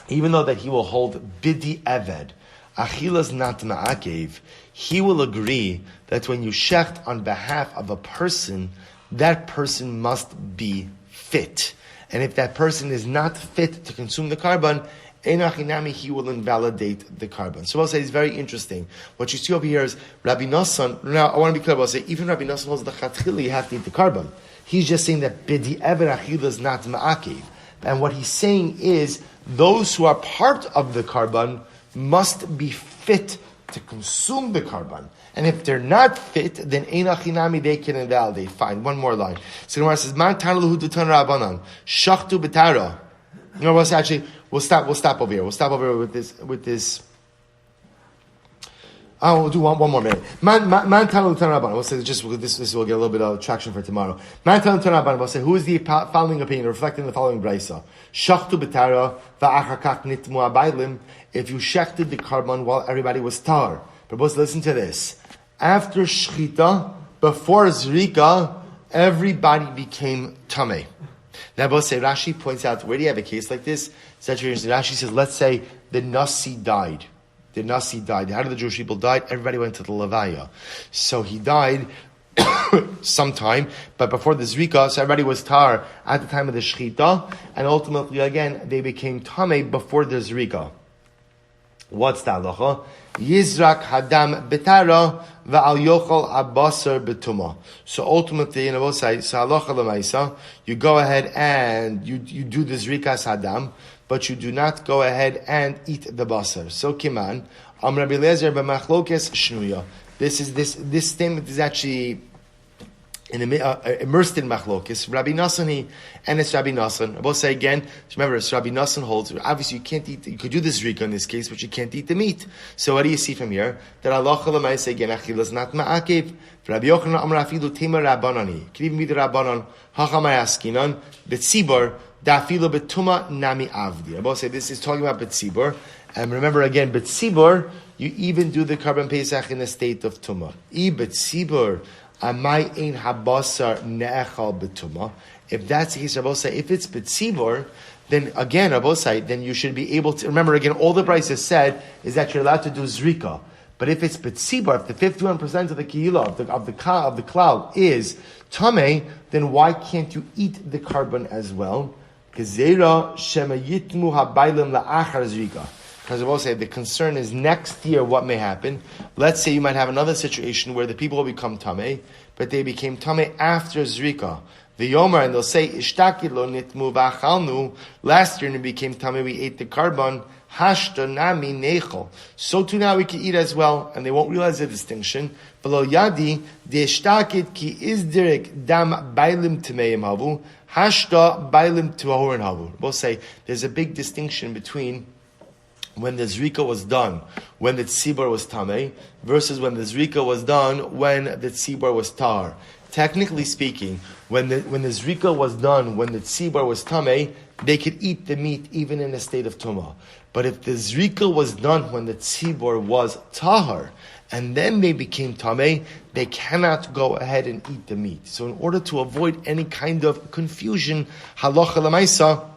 Speaker 1: even though that he will hold bidi eved, achila is not ma'akev, he will agree that when you shecht on behalf of a person, that person must be fit. And if that person is not fit to consume the karban, enachinami, he will invalidate the karban. So I'll say it's very interesting. What you see over here is Rabbi Nassan. Now I want to be clear. I'll say even Rabbi Nassan holds the chatchila, you have to eat the karban. He's just saying that bidi ever achila is not ma'akiv. And what he's saying is those who are part of the karban must be fit to consume the karban. And if they're not fit, then einachinami, they can invalidate. Fine, one more line. So Gemara says, "Man tarluhu dutan rabbanan shachtu betara." You know what? Actually, we'll stop over here. We'll stop over here with this. Oh, we'll do one more minute. Man tarluhu dutan rabbanan. We'll say this will get a little bit of traction for tomorrow. Man tarluhu dutan rabbanan. We'll say who is the following opinion reflecting the following brayso? Shachtu betara va'achakak nitmu abaylim. If you shechted the karban while everybody was tar. But listen to this. After shchita, before zrika, everybody became tamei. Now, both say Rashi points out, where do you have a case like this? Rashi says, let's say the nasi died. the Nasi died. How did the Jewish people die? Everybody went to the Levaya. So he died sometime, but before the Zrika, so everybody was tar at the time of the Shechita, and ultimately again, they became Tameh before the Zrika. What's the halacha? Yizrak hadam betara va'al yochol abasar betuma. So ultimately, in both sides, so halacha lemaisa, you go ahead and you do the zrikas hadam, but you do not go ahead and eat the basar. So kiman, Rabbi Eliezer b'machlokes shnuya. This statement is actually immersed in machlokes. Rabbi Nassan and it's Rabbi Nassan. I will say again, remember, it's Rabbi Nassan holds, obviously you can't eat, you could do this zrika in this case, but you can't eat the meat. So what do you see from here? That Allah Chalamai say again, Achil is not ma'akev. Rabbi Yochanan Amar Afilu Tema Rabbanani. Could even be the Rabbanan, Hachamai Askinan, Betzibor, Da'afilu Betuma Nami Avdi. I will say this is talking about Betzibor. And remember again, Betzibor, you even do the Karban Pesach in a state of Tumah. Betzibor, Amai ein habasar ne'echal betuma. If that's the case, Rabbi say, if it's betzibor, then again, Rabbi say, then you should be able to remember again. All the Brisa said is that you're allowed to do zrika. But if it's betzibor, if the 51% of the kehila of the cloud is tamei, then why can't you eat the carbon as well? Gezera shema yitmu habaylim la'achar zrika. Because I will say the concern is next year what may happen. Let's say you might have another situation where the people will become tamei, but they became tamei after zrika. The yomer, and they'll say ishtaki lo nitmu v'achalnu. Last year when we became tamei, we ate the carbon. Hashta nami nechol. So too now we can eat as well, and they won't realize the distinction. V'lo yadi de'ishtakit ki izdirek dam bailim tameim havu. Hashta bailim tuahurin havu. We'll say there's a big distinction between when the zrika was done, when the tzibor was tamei, versus when the zrika was done, when the tzibor was tar. Technically speaking, when the zrika was done, when the tzibor was tamei, they could eat the meat even in a state of tumah. But if the zrika was done when the tzibor was tahar, and then they became tamei, they cannot go ahead and eat the meat. So in order to avoid any kind of confusion, halacha l'maisa,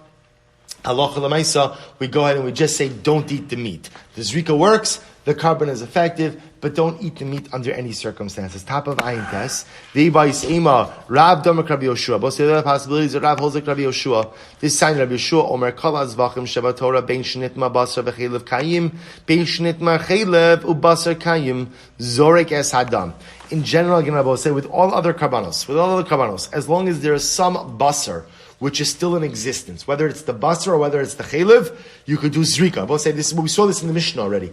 Speaker 1: we go ahead and we just say, don't eat the meat. The zrika works, the carbon is effective, but don't eat the meat under any circumstances. Top of Ayin Tes. V'ibais Ema, Rab Domek Rabbi Yoshua. Both the other possibilities that Rab holds like Rabbi Yoshua. This sign Rabbi Yoshua, Omer Kol Azvachim Sheva Torah, Ben Shnitma Basar V'chelev Kayim, Ben Shnitma Chelev Ubasar Kayim, Zorek Es Hadam. In general, again, Rabbi will say, with all other karbanos, as long as there is some basar, which is still in existence, whether it's the basar or whether it's the chelev, you could do zrika. We'll say this. We saw this in the Mishnah already.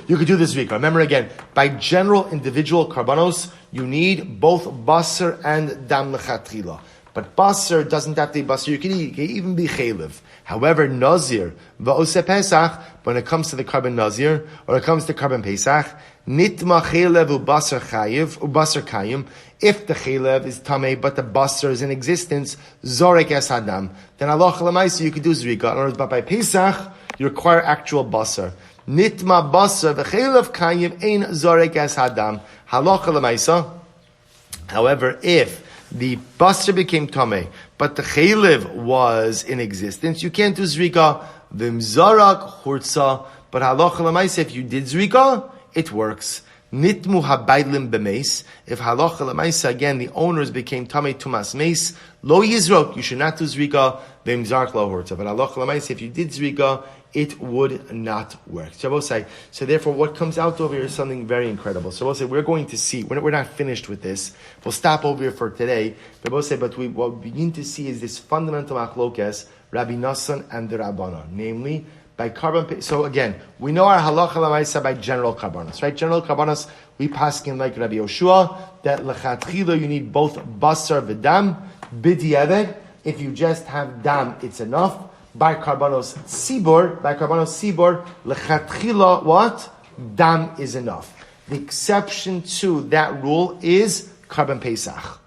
Speaker 1: You could do the zrika. Remember again, by general individual karbanos, you need both basar and dam lechatchila. But basar doesn't have to be basar. You can even be chelev. However, nazir va'ose pesach, when it comes to the carbon nazir or it comes to carbon pesach, nitma chelev ubasar chayiv ubasar kayim. If the chelev is tamei but the basar is in existence, zorek es hadam, then Allah l'maisa you could do zrika. In other words, but by pesach you require actual basar. Nitma basar v'chelev kayim ein zorek es hadam. Halacha l'maisa. However, if the basar became tamei, but the chelev was in existence, you can't do zrika. V'mzarak hurtza. But halacha l'maisa, if you did zrika, it works. Nitmu habaydlim b'meis. If halacha l'maisa, again, the owners became tamei tumas meis, lo yizrok, you should not do zrika, v'mzarak lo hurtza. But halacha l'maisa, if you did zrika, it would not work. So therefore, what comes out over here is something very incredible. So we'll say we're going to see. We're not finished with this. We'll stop over here for today. But what we begin to see is this fundamental machlokes, Rabbi Nassan and the Rabbanan, namely by carbon. So again, we know our halacha l'maisa by general karbanos, right? General karbanos, we paskin like Rabbi Yoshua that lechatchila you need both basar v'dam b'diavad. If you just have dam, it's enough. By karbanos sibor, lechatchila, what? Dam is enough. The exception to that rule is carbon pesach.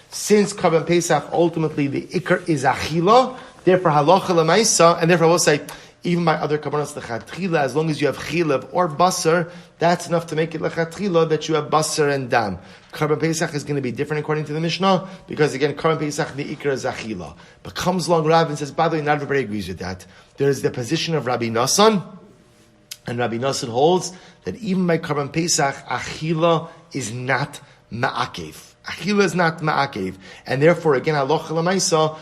Speaker 1: Since carbon pesach, ultimately the ikar is achila, therefore halacha l'maisa, and therefore we'll say, even by other karbanos lechatchila, as long as you have chilev or basar, that's enough to make it lechatchila that you have basar and dam. Karban Pesach is going to be different according to the Mishnah, because again, Karban Pesach, the ikar is achila. But comes along Rav and says, by the way, not everybody agrees with that. There is the position of Rabbi Nassan, And Rabbi Nosson holds that even by Karban Pesach, Achila is not Ma'akev. Achila is not Ma'akev. And therefore, again, halacha l'maisa,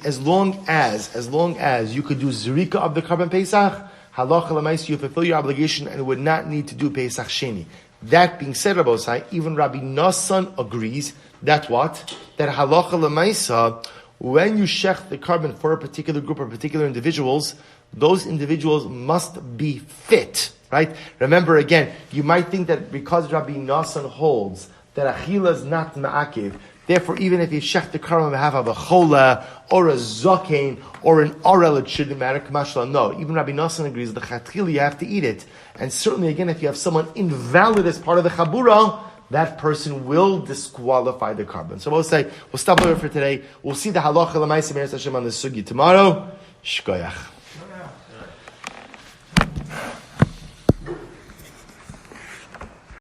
Speaker 1: as long as you could do Zerika of the Karban Pesach, halacha l'maisa, you fulfill your obligation and would not need to do Pesach Sheni. That being said, Rabbi Osai, even Rabbi Nosson agrees that what? That halacha l'maisa, when you shech the carbon for a particular group or particular individuals, those individuals must be fit, right? Remember again, you might think that because Rabbi Nosson holds that achila is not ma'akiv, therefore even if you shech the carbon on behalf of a chola or a zokain or an orel, it shouldn't matter. Kamashla, no. Even Rabbi Nosson agrees that chatchila you have to eat it. And certainly again, if you have someone invalid as part of the chabura, that person will disqualify the carbon. So we'll stop over for today. We'll see the halacha l'maisa me'eretz Hashem on the sugi tomorrow. Shkoyach.